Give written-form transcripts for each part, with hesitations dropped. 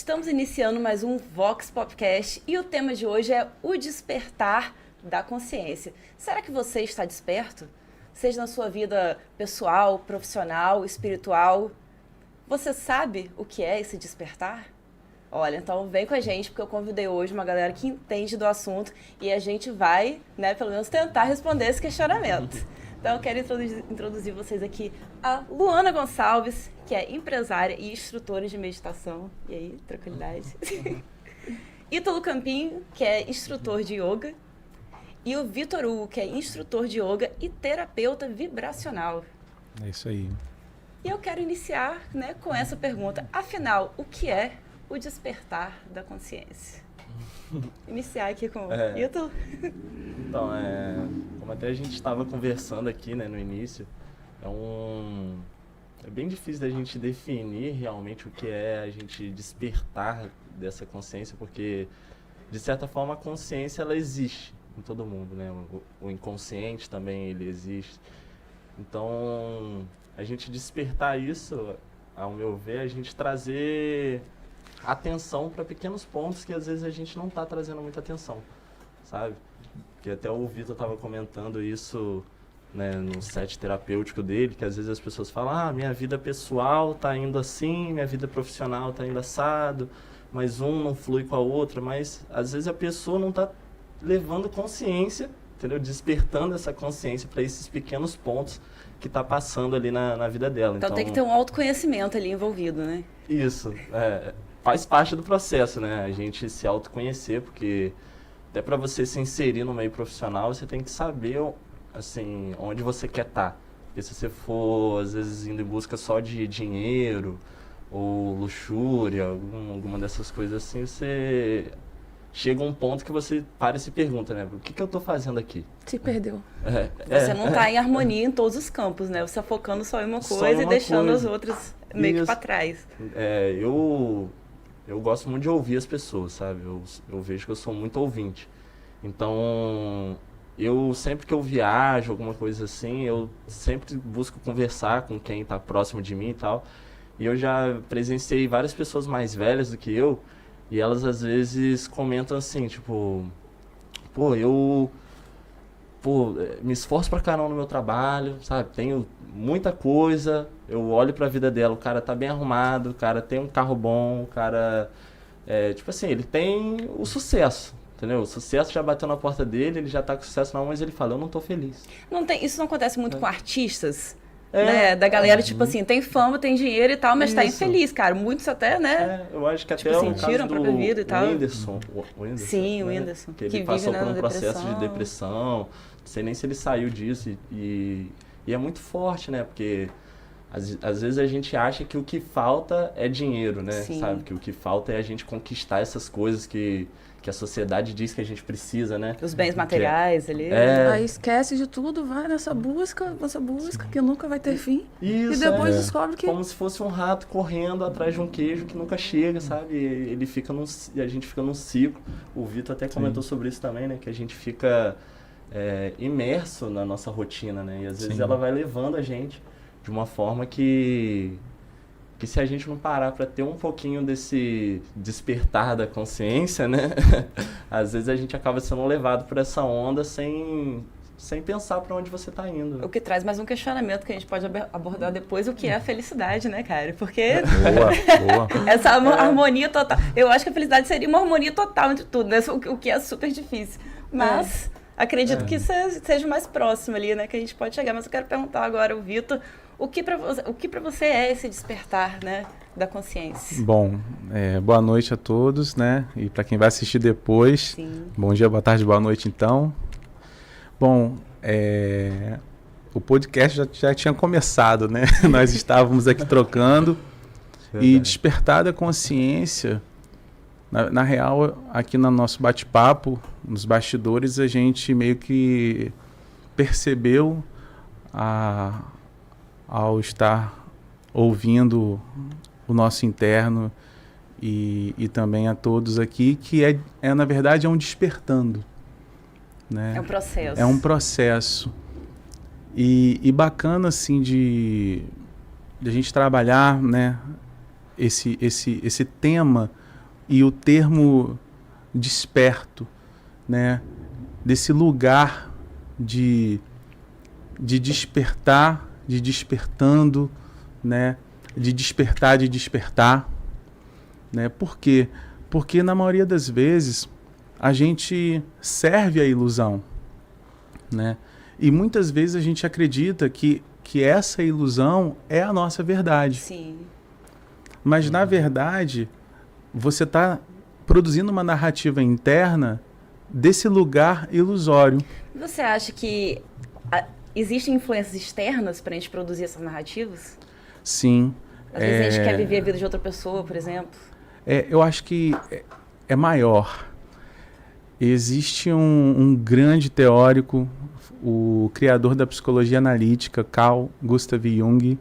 Estamos iniciando mais um Vox Popcast e o tema de hoje é o despertar da consciência. Será que você está desperto? Seja na sua vida pessoal, profissional, espiritual, você sabe o que é esse despertar? Olha, então vem com a gente, porque eu convidei hoje uma galera que entende do assunto e a gente vai, pelo menos tentar responder esse questionamento. Então eu quero introduzir vocês aqui a Luana Gonçalves, que é empresária e instrutora de meditação. E aí, tranquilidade. Ítalo Campinho, que é instrutor de yoga. E o Vitor Hugo, que é instrutor de yoga e terapeuta vibracional. É isso aí. E eu quero iniciar com essa pergunta. Afinal, o que é o despertar da consciência? Iniciar aqui com o Ítalo. Então, como até a gente estava conversando aqui, no início, é bem difícil da gente definir realmente o que é a gente despertar dessa consciência, porque, de certa forma, a consciência, ela existe em todo mundo, O inconsciente também, ele existe. Então, a gente despertar isso, ao meu ver, a gente trazer atenção para pequenos pontos que às vezes a gente não está trazendo muita atenção, sabe? Que até o Vitor estava comentando isso, no set terapêutico dele, que às vezes as pessoas falam, minha vida pessoal está indo assim, minha vida profissional está indo assado, mas um não flui com a outra, mas às vezes a pessoa não está levando consciência, entendeu? Despertando essa consciência para esses pequenos pontos que está passando ali na vida dela. Então tem que ter um autoconhecimento ali envolvido, né? Isso, faz parte do processo, a gente se autoconhecer, porque até para você se inserir no meio profissional, você tem que saber, assim, onde você quer estar. Porque se você for, às vezes, indo em busca só de dinheiro ou luxúria, alguma dessas coisas assim, você chega a um ponto que você para e se pergunta, o que eu estou fazendo aqui? Se perdeu. Você não está em harmonia em todos os campos, Você está focando só em uma coisa e deixando as outras meio que para trás. Eu gosto muito de ouvir as pessoas, sabe? Eu vejo que eu sou muito ouvinte. Então, sempre que eu viajo, alguma coisa assim, eu sempre busco conversar com quem está próximo de mim e tal. E eu já presenciei várias pessoas mais velhas do que eu, e elas às vezes comentam assim, tipo, me esforço pra caramba no meu trabalho, sabe? Tenho muita coisa, eu olho pra vida dela, o cara tá bem arrumado, o cara tem um carro bom, o cara, ele tem o sucesso, entendeu? O sucesso já bateu na porta dele, ele já tá com sucesso na mão, mas ele fala, eu não tô feliz. Isso não acontece muito com artistas? Da galera, assim, tem fama, tem dinheiro e tal, mas tá infeliz, cara. Muitos até, eu acho que até o caso a própria vida e tal. O Whindersson. Sim, o Whindersson. Que ele passou por um processo de depressão, não sei nem se ele saiu disso, e é muito forte, porque às vezes a gente acha que o que falta é dinheiro, sabe? Que o que falta é a gente conquistar essas coisas que a sociedade diz que a gente precisa, Os bens materiais ali. Aí esquece de tudo, vai nessa busca que nunca vai ter fim. Isso, e depois descobre que... Como se fosse um rato correndo atrás de um queijo que nunca chega, sabe? E a gente fica num ciclo. O Vitor até comentou sobre isso também, que a gente fica imerso na nossa rotina, E às vezes ela vai levando a gente de uma forma que se a gente não parar para ter um pouquinho desse despertar da consciência, às vezes a gente acaba sendo levado por essa onda sem pensar para onde você está indo. O que traz mais um questionamento que a gente pode abordar depois, o que é a felicidade, cara? Porque boa. Essa harmonia total. Eu acho que a felicidade seria uma harmonia total entre tudo, o que é super difícil. Mas acredito que seja mais próximo ali, que a gente pode chegar. Mas eu quero perguntar agora ao Vitor, o que para você é esse despertar, da consciência? Bom, boa noite a todos, E para quem vai assistir depois, bom dia, boa tarde, boa noite, então. Bom, o podcast já tinha começado, Nós estávamos aqui trocando e despertar da consciência, na real, aqui no nosso bate-papo, nos bastidores, a gente meio que percebeu ao estar ouvindo o nosso interno e também a todos aqui, que na verdade, um despertando. É um processo. É um processo. E bacana, assim, de a gente trabalhar, esse tema e o termo desperto, né? Desse lugar de despertar, de despertando, né? De despertar, né? Por quê? Porque na maioria das vezes a gente serve a ilusão, né? E muitas vezes a gente acredita que essa ilusão é a nossa verdade. Sim. Mas na verdade, você está produzindo uma narrativa interna desse lugar ilusório. Você acha que existem influências externas para a gente produzir essas narrativas? Sim. Às vezes a gente quer viver a vida de outra pessoa, por exemplo. Eu acho que é maior. Existe um grande teórico, o criador da psicologia analítica, Carl Gustav Jung,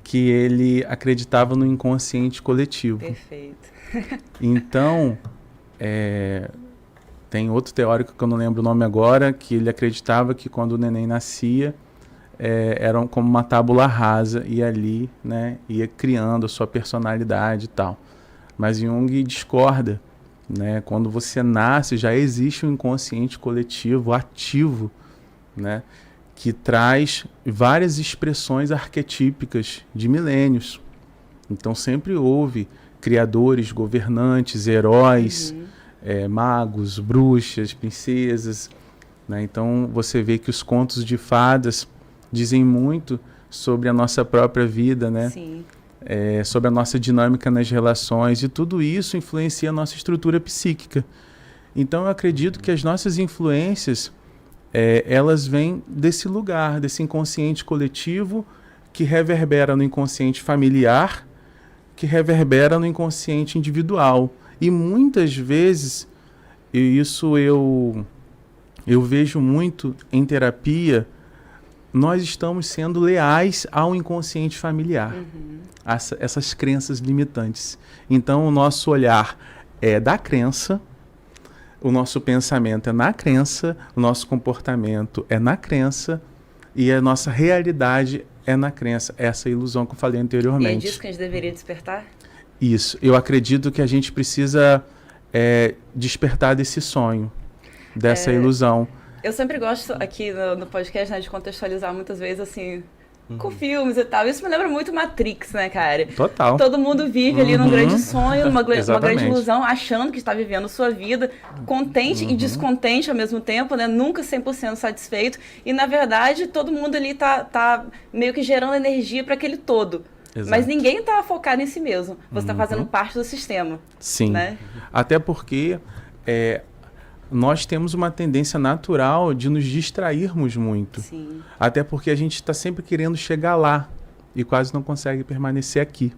que ele acreditava no inconsciente coletivo. Perfeito. Então, tem outro teórico que eu não lembro o nome agora, que ele acreditava que quando o neném nascia, era como uma tábula rasa, e ali, né, ia criando a sua personalidade e tal. Mas Jung discorda, né? Quando você nasce, já existe um inconsciente coletivo ativo, né, que traz várias expressões arquetípicas de milênios. Então sempre houve criadores, governantes, heróis, magos, bruxas, princesas, né? Então você vê que os contos de fadas dizem muito sobre a nossa própria vida, né? Sim. Sobre a nossa dinâmica nas relações, e tudo isso influencia a nossa estrutura psíquica. Então eu acredito que as nossas influências, elas vêm desse lugar, desse inconsciente coletivo, que reverbera no inconsciente familiar, que reverbera no inconsciente individual. E muitas vezes, isso eu vejo muito em terapia, nós estamos sendo leais ao inconsciente familiar, essas crenças limitantes. Então, o nosso olhar é da crença, o nosso pensamento é na crença, o nosso comportamento é na crença, e a nossa realidade é na crença. Essa ilusão que eu falei anteriormente. E é disso que a gente deveria despertar? Isso. Eu acredito que a gente precisa despertar desse sonho, dessa ilusão. Eu sempre gosto aqui no podcast, né, de contextualizar muitas vezes, assim, com filmes e tal. Isso me lembra muito Matrix, né, cara? Total. Todo mundo vive ali num grande sonho, uma grande Exatamente. ilusão, achando que está vivendo sua vida, contente e descontente ao mesmo tempo, né? Nunca 100% satisfeito. E, na verdade, todo mundo ali tá meio que gerando energia para aquele todo. Exato. Mas ninguém tá focado em si mesmo. Você tá fazendo parte do sistema. Sim. Né? Até porque nós temos uma tendência natural de nos distrairmos muito. Sim. Até porque a gente está sempre querendo chegar lá e quase não consegue permanecer aqui,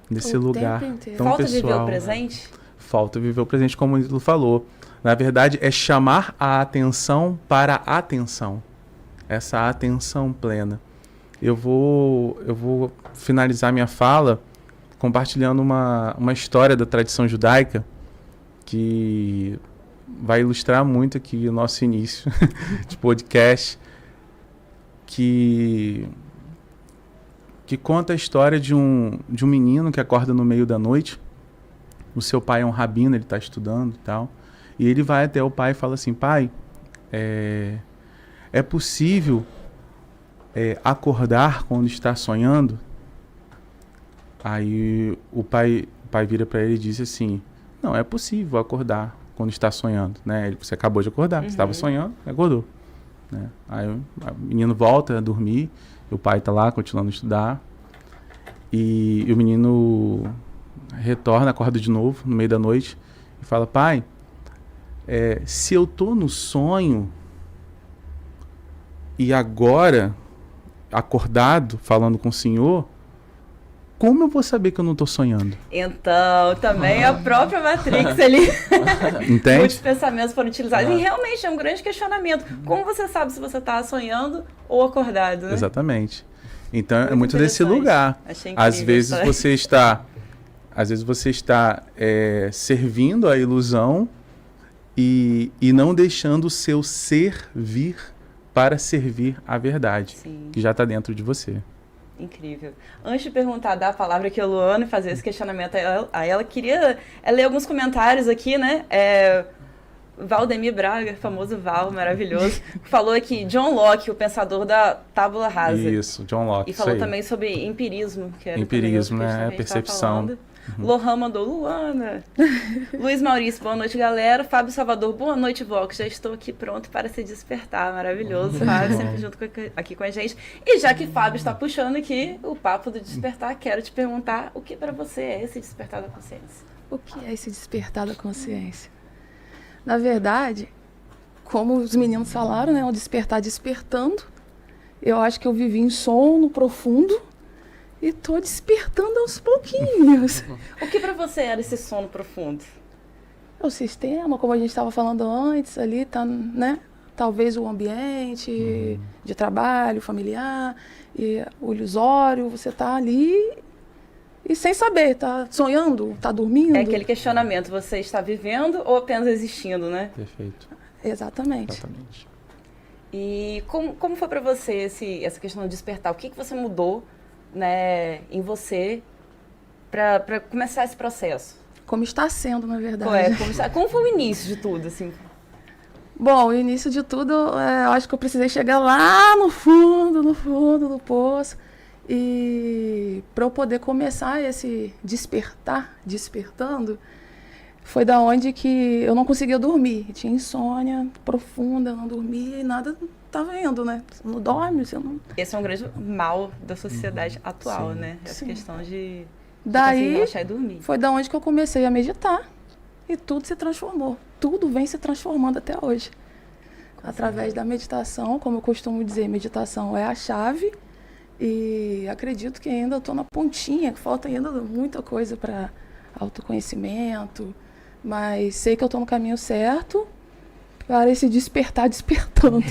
nesse lugar tão Falta pessoal. viver o presente? Falta viver o presente, como o Ítalo falou. Na verdade, é chamar a atenção para a atenção. Essa atenção plena. Eu vou finalizar minha fala compartilhando uma história da tradição judaica que vai ilustrar muito aqui o nosso início de podcast, que conta a história de um menino que acorda no meio da noite. O seu pai é um rabino, ele está estudando e tal, e ele vai até o pai e fala assim: pai, é possível acordar quando está sonhando? Aí o pai vira para ele e diz assim: não, é possível acordar quando está sonhando, né? Você acabou de acordar, você estava sonhando, acordou, né? Aí o menino volta a dormir, o pai está lá continuando a estudar, e o menino retorna, acorda de novo no meio da noite e fala: pai, se eu tô no sonho e agora acordado falando com o senhor, como eu vou saber que eu não estou sonhando? Então, também a própria Matrix ali. Entende? Muitos pensamentos foram utilizados. E realmente é um grande questionamento. Como você sabe se você está sonhando ou acordado, né? Exatamente. Então é muito Muito desse interessante. lugar. Achei incrível Às vezes essa- você está servindo a ilusão e não deixando o seu ser vir para servir a verdade, Sim. que já está dentro de você. Incrível. Antes de perguntar, dar a palavra aqui a Luana e fazer esse questionamento a ela, queria ler alguns comentários aqui, né? Valdemir Braga, famoso Val, maravilhoso, falou aqui, John Locke, o pensador da tábula rasa. Isso, John Locke. E falou também sobre empirismo, que era empirismo, também né? Percepção. Lohan mandou Luana. Luiz Maurício, boa noite, galera. Fábio Salvador, boa noite, Vox. Já estou aqui pronto para se despertar. Maravilhoso, Fábio, sempre junto aqui com a gente. E já que Fábio está puxando aqui o papo do despertar, quero te perguntar o que para você é esse despertar da consciência? O que é esse despertar da consciência? Na verdade, como os meninos falaram, né, o despertar despertando. Eu acho que eu vivi em sono profundo e tô despertando aos pouquinhos. O que para você era esse sono profundo? O sistema, como a gente estava falando antes, ali tá, né? Talvez o ambiente de trabalho, familiar, e o ilusório, você tá ali e sem saber, tá sonhando, tá dormindo. É aquele questionamento, você está vivendo ou apenas existindo, né? Perfeito. Exatamente. Exatamente. E como foi para você essa questão de despertar? O que você mudou, né, em você para começar esse processo? Como está sendo, na verdade. Como foi o início de tudo, assim? Bom, o início de tudo, eu acho que eu precisei chegar lá no fundo do poço. E para eu poder começar esse despertando, foi da onde que eu não conseguia dormir. Tinha insônia profunda, eu não dormia e nada estava indo, né? Você não dorme, você não... Esse é um grande mal da sociedade atual, Sim. né? Essa questão de Daí, relaxar e dormir. foi da onde que eu comecei a meditar e tudo se transformou. Tudo vem se transformando até hoje. Através da meditação, como eu costumo dizer, meditação é a chave. E acredito que ainda estou na pontinha, que falta ainda muita coisa para autoconhecimento, mas sei que eu estou no caminho certo para esse despertando.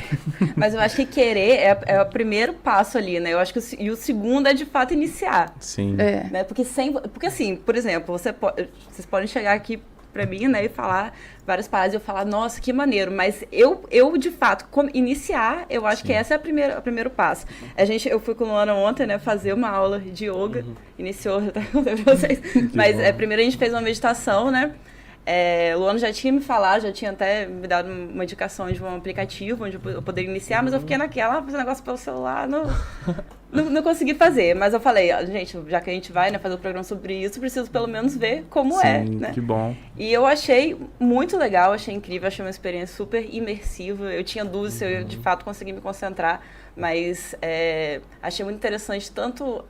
Mas eu acho que querer é o primeiro passo ali, né? Eu acho que o segundo é de fato iniciar. Sim. Né? Porque assim, por exemplo, vocês podem chegar aqui para mim, né, e falar várias paradas e eu falar, nossa, que maneiro, mas eu de fato, iniciar, eu acho que esse é o primeiro passo. Eu fui com a Luana ontem, né, fazer uma aula de yoga, iniciou, eu até contei pra vocês, mas primeiro a gente fez uma meditação, né, Luana já tinha me falado, já tinha até me dado uma indicação de um aplicativo onde eu poderia iniciar, mas eu fiquei naquela, fazer negócio pelo celular, não consegui fazer, mas eu falei, gente, já que a gente vai, né, fazer um programa sobre isso, preciso pelo menos ver como Sim, né? Que bom. E eu achei muito legal, achei incrível, achei uma experiência super imersiva. Eu tinha dúvidas se eu de fato consegui me concentrar, mas achei muito interessante tanto,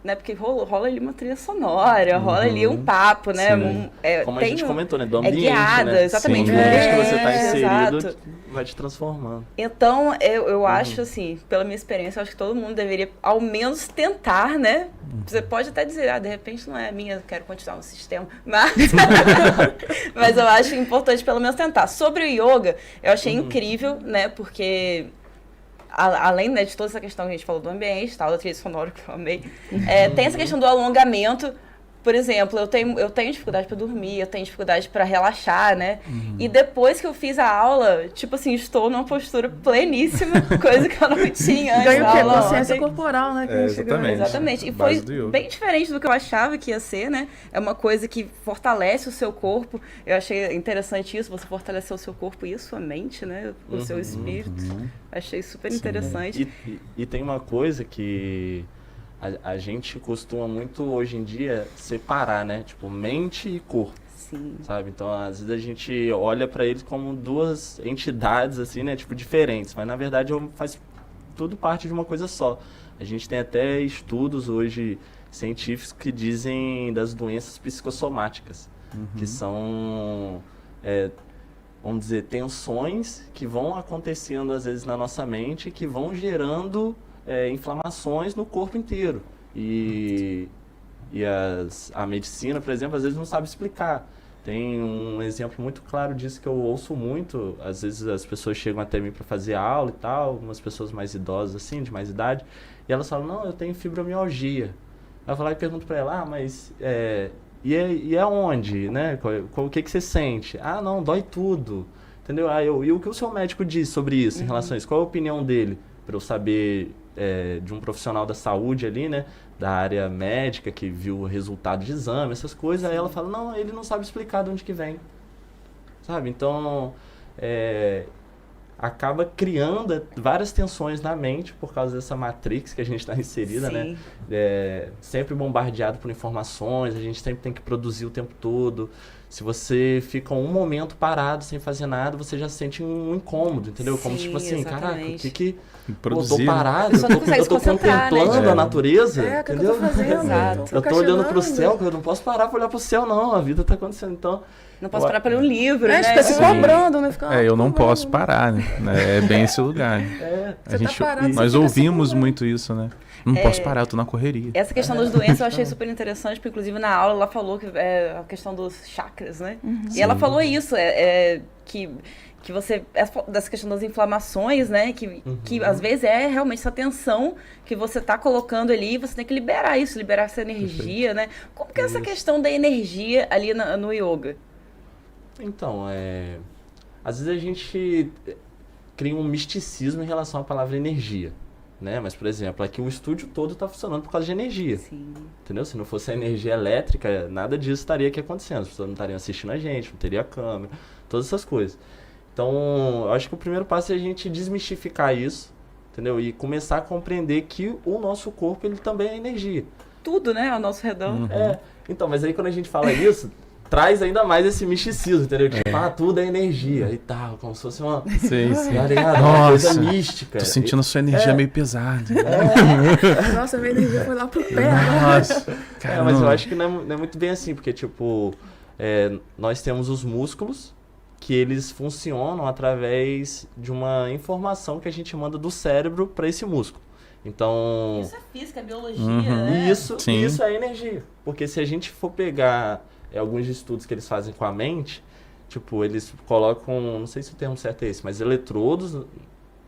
né, porque rola ali uma trilha sonora, rola ali um papo, né? Como a gente comentou, né, do ambiente, guiada, né? exatamente. O ambiente que você está inserido exato. vai te transformando. Então, eu acho, assim, pela minha experiência, eu acho que todo mundo deveria, ao menos, tentar, né? Você pode até dizer, de repente não é a minha, eu quero continuar no sistema, mas eu acho importante, pelo menos, tentar. Sobre o yoga, eu achei incrível, né? Porque... além, né, de toda essa questão que a gente falou do ambiente, tal, da trilha sonora que eu amei, tem essa questão do alongamento. Por exemplo, eu tenho dificuldade para dormir, eu tenho dificuldade para relaxar, né? E depois que eu fiz a aula, tipo assim, estou numa postura pleníssima, coisa que eu não tinha antes. Ganha o quê? Aula Consciência ontem. corporal, né? Exatamente. E foi bem diferente do que eu achava que ia ser, né? É uma coisa que fortalece o seu corpo. Eu achei interessante isso, você fortalecer o seu corpo e a sua mente, né? O seu espírito. Achei super interessante. E tem uma coisa que a gente costuma muito hoje em dia separar, né? Tipo, mente e corpo. Sim. Sabe? Então, às vezes a gente olha para eles como duas entidades, assim, né? Tipo, diferentes. Mas, na verdade, faz tudo parte de uma coisa só. A gente tem até estudos hoje científicos que dizem das doenças psicossomáticas, que são, vamos dizer, tensões que vão acontecendo, às vezes, na nossa mente, que vão gerando inflamações no corpo inteiro. E a medicina, por exemplo, às vezes não sabe explicar. Tem um exemplo muito claro disso que eu ouço muito. Às vezes as pessoas chegam até mim para fazer aula e tal, algumas pessoas mais idosas assim, de mais idade, e elas falam, não, eu tenho fibromialgia. Eu vou lá e pergunto para ela, mas e aonde, né? O que você sente? Ah, não, dói tudo. Entendeu? E o que o seu médico diz sobre isso, em relação a isso? Qual é a opinião dele? Para eu saber de um profissional da saúde ali, né? Da área médica, que viu o resultado de exame, essas coisas, aí ela fala, não, ele não sabe explicar de onde que vem. Sabe? Então, acaba criando várias tensões na mente por causa dessa matrix que a gente está inserida, Sim. né? Sempre bombardeado por informações, a gente sempre tem que produzir o tempo todo. Se você fica um momento parado sem fazer nada, você já sente um incômodo, entendeu? Como Sim, tipo assim, exatamente. caraca, eu tô Produzir, né? parado, A pessoa não consegue eu tô se concentrar, né? contemplando a natureza, o que eu entendeu? tô fazendo? Exato. Eu tô olhando pro céu, eu não posso parar pra olhar pro céu, não. A vida tá acontecendo, então... Não posso parar para ler um livro, né? Fica se cobrando, né? Fica, Eu não cobrando. posso parar, né? É bem esse lugar. Você tá parado, você Nós fica ouvimos se cobrando. muito isso, né? Não posso parar, eu tô na correria. Essa questão das doenças eu achei super interessante, porque inclusive na aula ela falou que a questão dos chakras, né? E ela falou isso, que você, dessa questão das inflamações, né? Que às vezes é realmente essa tensão que você tá colocando ali, você tem que liberar isso, liberar essa energia, né? Como que é essa questão da energia ali no yoga? Então, às vezes a gente cria um misticismo em relação à palavra energia, né? Mas, por exemplo, aqui o estúdio todo está funcionando por causa de energia, Sim. entendeu? Se não fosse a energia elétrica, nada disso estaria aqui acontecendo. As pessoas não estariam assistindo a gente, não teria câmera, todas essas coisas. Então, eu acho que o primeiro passo é a gente desmistificar isso, entendeu? E começar a compreender que o nosso corpo, ele também é energia. Tudo, né, ao nosso redor. Então, mas aí quando a gente fala isso, traz ainda mais esse misticismo, entendeu? Tipo, tudo é energia e tal, como se fosse uma... Sim, sim. Tá ligado? Uma Nossa, coisa mística. tô sentindo a sua energia meio pesada. Nossa, minha energia foi lá pro pé. Agora. Nossa, mas eu acho que não é muito bem assim, porque, tipo, nós temos os músculos que eles funcionam através de uma informação que a gente manda do cérebro para esse músculo. Então... Isso é física, biologia, né? Isso Sim. é energia. Porque se a gente for pegar alguns estudos que eles fazem com a mente, tipo, eles colocam, não sei se o termo certo é esse, mas eletrodos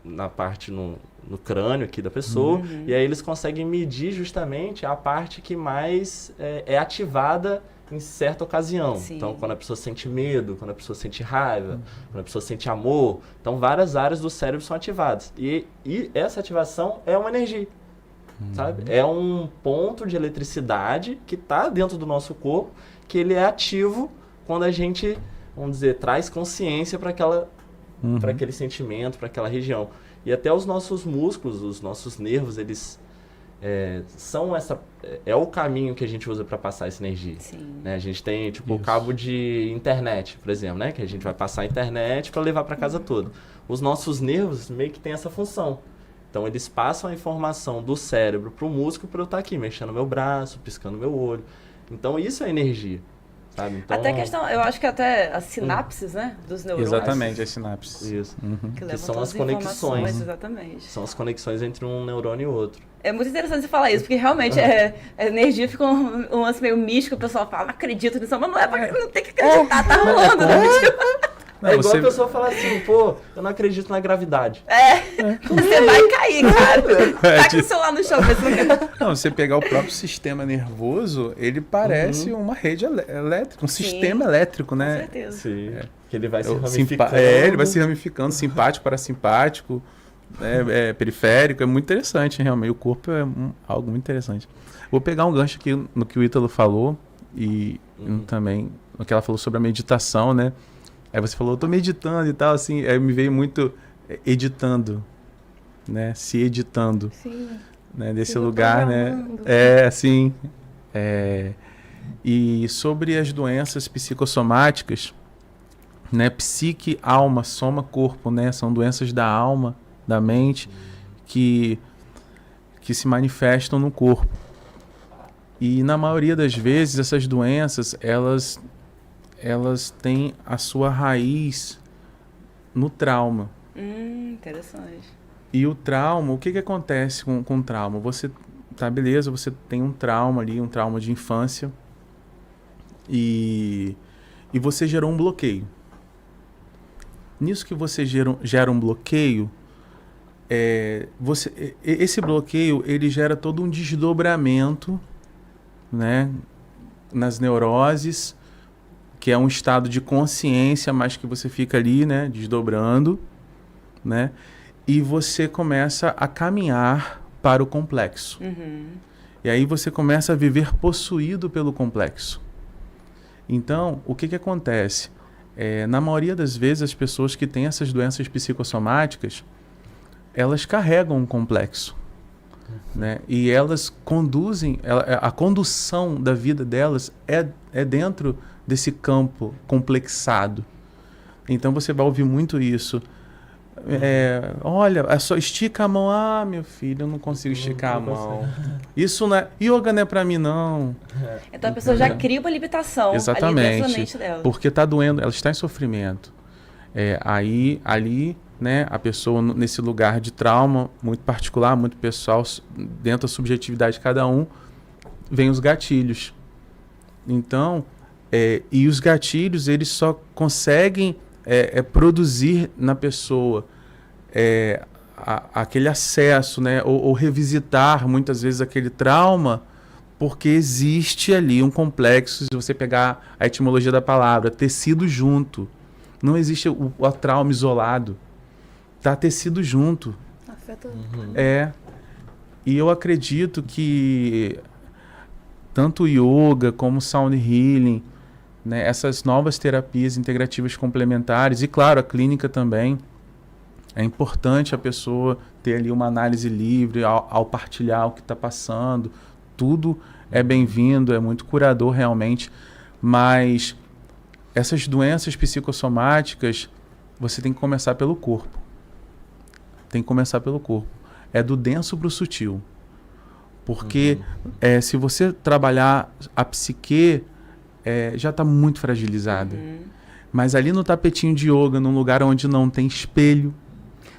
na parte no crânio aqui da pessoa, e aí eles conseguem medir justamente a parte que mais é ativada em certa ocasião. Sim. Então, quando a pessoa sente medo, quando a pessoa sente raiva, quando a pessoa sente amor, então várias áreas do cérebro são ativadas. E essa ativação é uma energia, sabe? É um ponto de eletricidade que está dentro do nosso corpo, que ele é ativo quando a gente, vamos dizer, traz consciência para aquele sentimento, para aquela região. E até os nossos músculos, os nossos nervos, eles são o caminho que a gente usa para passar essa energia. Sim. Né? A gente tem, tipo, o cabo de internet, por exemplo, né? Que a gente vai passar a internet para levar para casa toda. Os nossos nervos meio que têm essa função. Então, eles passam a informação do cérebro para o músculo para eu estar aqui, mexendo meu braço, piscando meu olho. Então, isso é energia, sabe? Então, Até a questão, eu acho que até as sinapses, né, dos neurônios. Exatamente, as sinapses. Isso. Que levam são todas as conexões. informações, exatamente. São as conexões entre um neurônio e outro. É muito interessante você falar isso, porque realmente a energia fica um lance meio místico, o pessoal fala, não acredito nisso, mas não é pra não tem que acreditar, tá rolando, né? Não, É igual você- a pessoa falar assim, pô, eu não acredito na gravidade. Você vai cair, cara. Tá com tipo- o celular no chão, mas você não quer. Não, você pegar o próprio sistema nervoso, ele parece uma rede elétrica, um sistema elétrico, Com né? certeza. Sim. Que ele vai se O ramificando. ele vai se ramificando, simpático, parasimpático, periférico, é muito interessante, realmente. O corpo é algo muito interessante. Vou pegar um gancho aqui no que o Ítalo falou e também no que ela falou sobre a meditação, né? Aí você falou, eu tô meditando e tal, assim, aí me veio muito editando, né? Se editando, Sim. né? Desse Se lugar, né? reprogramando. Assim. E sobre as doenças psicossomáticas, né? Psique, alma, soma, corpo, né? São doenças da alma, da mente, que se manifestam no corpo. E na maioria das vezes, essas doenças, elas têm a sua raiz no trauma. Interessante. E o trauma, o que acontece com o trauma? Você, tá, beleza, você tem um trauma ali, um trauma de infância, e você gerou um bloqueio. Nisso que você gera um bloqueio, esse bloqueio, ele gera todo um desdobramento, né, nas neuroses, que é um estado de consciência, mas que você fica ali, né, desdobrando, né, e você começa a caminhar para o complexo. E aí você começa a viver possuído pelo complexo. Então, o que acontece? Na maioria das vezes, as pessoas que têm essas doenças psicossomáticas, elas carregam um complexo. Né? E elas conduzem, a condução da vida delas é dentro desse campo complexado. Então você vai ouvir muito isso. Olha, só estica a mão. Ah, meu filho, eu não consigo esticar a mão. Isso não é... Yoga não é pra mim, não. Então a pessoa já cria uma limitação. Exatamente. Ali dentro da mente dela. Porque está doendo, ela está em sofrimento. Ali, né, a pessoa nesse lugar de trauma muito particular, muito pessoal, dentro da subjetividade de cada um, vem os gatilhos. Então, e os gatilhos, eles só conseguem produzir na pessoa aquele acesso, né, ou revisitar muitas vezes aquele trauma, porque existe ali um complexo, se você pegar a etimologia da palavra, tecido junto. Não existe o trauma isolado. Está tecido junto. Afeta. E eu acredito que tanto o yoga como o sound healing, né, essas novas terapias integrativas complementares, e claro, a clínica também, é importante a pessoa ter ali uma análise livre ao partilhar o que está passando. Tudo é bem-vindo, é muito curador realmente, mas essas doenças psicossomáticas, você tem que começar pelo corpo. Tem que começar pelo corpo. É do denso para o sutil. Porque se você trabalhar a psique, já está muito fragilizada. Mas ali no tapetinho de yoga, num lugar onde não tem espelho...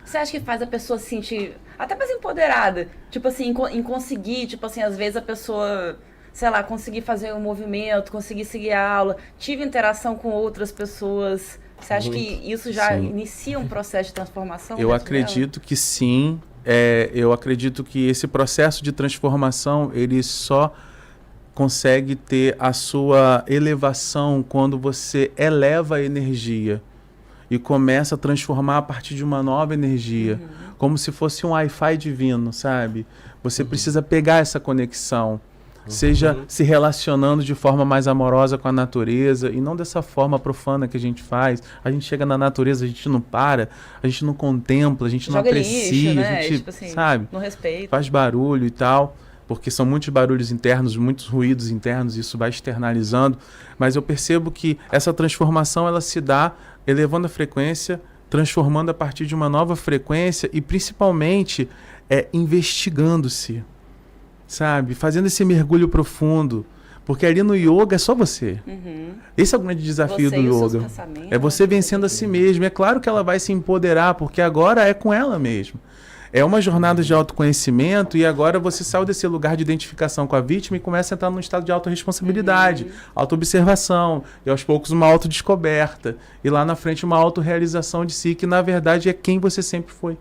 Você acha que faz a pessoa se sentir até mais empoderada? Tipo assim, em conseguir, tipo assim, às vezes a pessoa, sei lá, conseguir fazer um movimento, conseguir seguir a aula, tive interação com outras pessoas. Você acha que isso já inicia um processo de transformação? Eu acredito que sim. Eu acredito que esse processo de transformação, ele só consegue ter a sua elevação quando você eleva a energia e começa a transformar a partir de uma nova energia, como se fosse um Wi-Fi divino, sabe? Você precisa pegar essa conexão, seja se relacionando de forma mais amorosa com a natureza e não dessa forma profana que a gente faz. A gente chega na natureza, a gente não para, a gente não contempla, a gente não aprecia, lixo, né? a gente, tipo assim, sabe? Não respeita. Faz barulho e tal, porque são muitos barulhos internos, muitos ruídos internos, isso vai externalizando. Mas eu percebo que essa transformação, ela se dá elevando a frequência, transformando a partir de uma nova frequência e principalmente investigando-se, sabe? Fazendo esse mergulho profundo. Porque ali no yoga é só você. Esse é o grande desafio do yoga. É você vencendo a si mesmo. É claro que ela vai se empoderar, porque agora é com ela mesma. É uma jornada de autoconhecimento e agora você sai desse lugar de identificação com a vítima e começa a entrar num estado de autorresponsabilidade, autoobservação, e aos poucos uma autodescoberta. E lá na frente uma autorrealização de si, que na verdade é quem você sempre foi.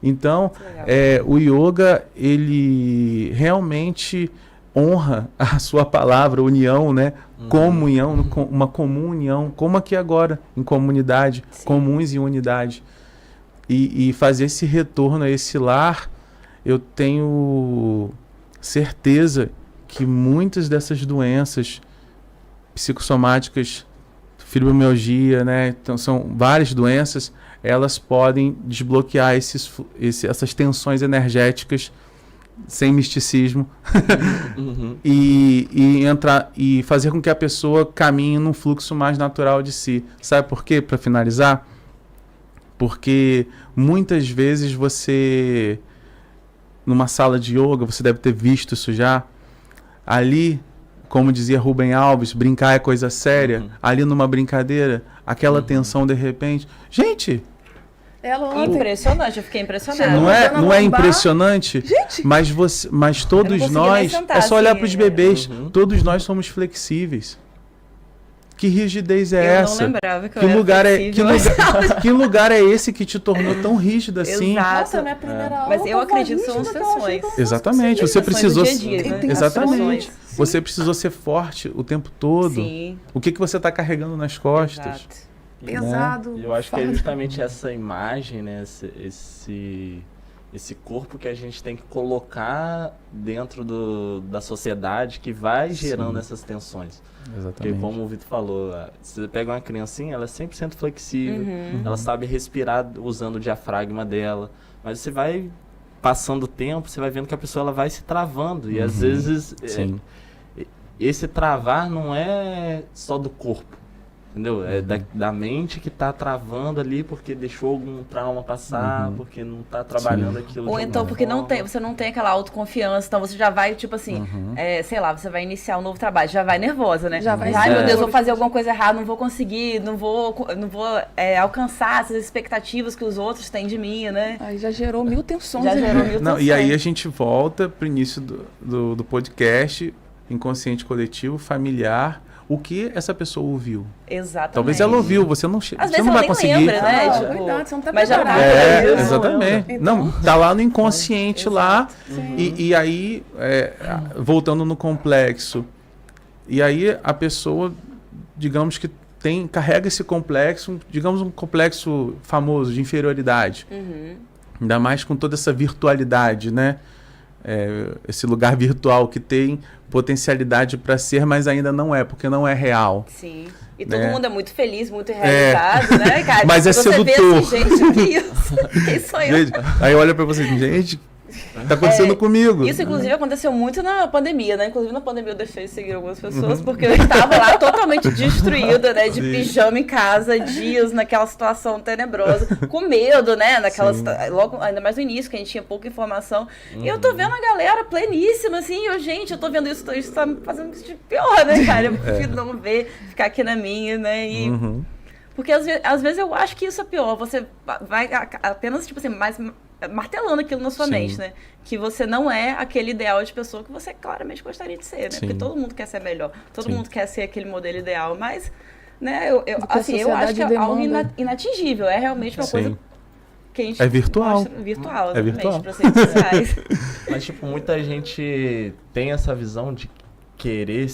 Então, o yoga, ele realmente honra a sua palavra, união, né? Comunhão, uma comum união, como aqui agora, em comunidade, comuns em unidade. E fazer esse retorno a esse lar, eu tenho certeza que muitas dessas doenças psicossomáticas, fibromialgia, né? Então, são várias doenças, elas podem desbloquear essas tensões energéticas sem misticismo e entrar e fazer com que a pessoa caminhe num fluxo mais natural de si. Sabe por quê? Para finalizar, porque muitas vezes você, numa sala de yoga, você deve ter visto isso já, ali, como dizia Rubem Alves, brincar é coisa séria, ali numa brincadeira, aquela tensão de repente. Gente! Impressionante, eu fiquei impressionada. Não é impressionante? Gente! Mas todos nós, é só olhar para os bebês, todos nós somos flexíveis. Que rigidez é essa? Eu não lembrava que que lugar é esse que te tornou tão rígido assim? Exato. Nossa, minha primeira aula. Mas eu acredito que são sessões. Exatamente. Você precisou. Exatamente. Sim. Você precisou ser forte o tempo todo. Sim. O que você está carregando nas costas? Exato. Pesado. E eu acho que é justamente essa imagem, né? esse corpo que a gente tem que colocar dentro da sociedade que vai gerando essas tensões. Exatamente. Porque como o Vitor falou, você pega uma criancinha, ela é 100% flexível, ela sabe respirar usando o diafragma dela, mas você vai passando o tempo, você vai vendo que a pessoa ela vai se travando, e às vezes esse travar não é só do corpo, entendeu? É da mente que está travando ali porque deixou algum trauma passar, porque não está trabalhando aquilo. Ou então porque você não tem aquela autoconfiança, então você já vai, tipo assim, sei lá, você vai iniciar um novo trabalho, já vai nervosa, né? Já vai. Ai, meu Deus, vou fazer alguma coisa errada, não vou conseguir, não vou alcançar essas expectativas que os outros têm de mim, né? Aí já gerou 1000 tensões. Já gerou 1000 tensões. E aí a gente volta pro início do podcast, inconsciente coletivo, familiar, o que essa pessoa ouviu. Exatamente. Talvez ela ouviu, você não, Às você vezes não ela vai nem conseguir. lembra, né? Verdade, você não tá mas já tá. preparado. Exatamente. Então, não, tá lá no inconsciente lá, e aí, voltando no complexo, e aí a pessoa, digamos que carrega esse complexo, digamos um complexo famoso de inferioridade. Ainda mais com toda essa virtualidade, né? Esse lugar virtual que tem potencialidade para ser, mas ainda não é, porque não é real. Sim. E todo mundo é muito feliz, muito realizado, né, cara? Mas é você sedutor. Vê assim, gente, que isso? Quem sou eu? Gente, aí olha para você, gente, tá acontecendo comigo. Isso, inclusive, aconteceu muito na pandemia, né? Inclusive, na pandemia eu deixei de seguir algumas pessoas, porque eu estava lá totalmente destruída, né? De pijama em casa, dias naquela situação tenebrosa, com medo, né? Logo, ainda mais no início, que a gente tinha pouca informação. E eu tô vendo a galera pleníssima, assim, gente, eu tô vendo isso tá me fazendo isso de pior, né, cara? Eu prefiro não ver, ficar aqui na minha, né? E... Porque às vezes eu acho que isso é pior. Você vai apenas, tipo assim, mais martelando aquilo na sua mente, né? Que você não é aquele ideal de pessoa que você claramente gostaria de ser, né? Porque todo mundo quer ser melhor, todo mundo quer ser aquele modelo ideal, mas, né, eu acho que é algo inatingível, é realmente uma coisa que a gente virtual. Virtual, é virtual. Para as redes sociais. Mas, tipo, muita gente tem essa visão de querer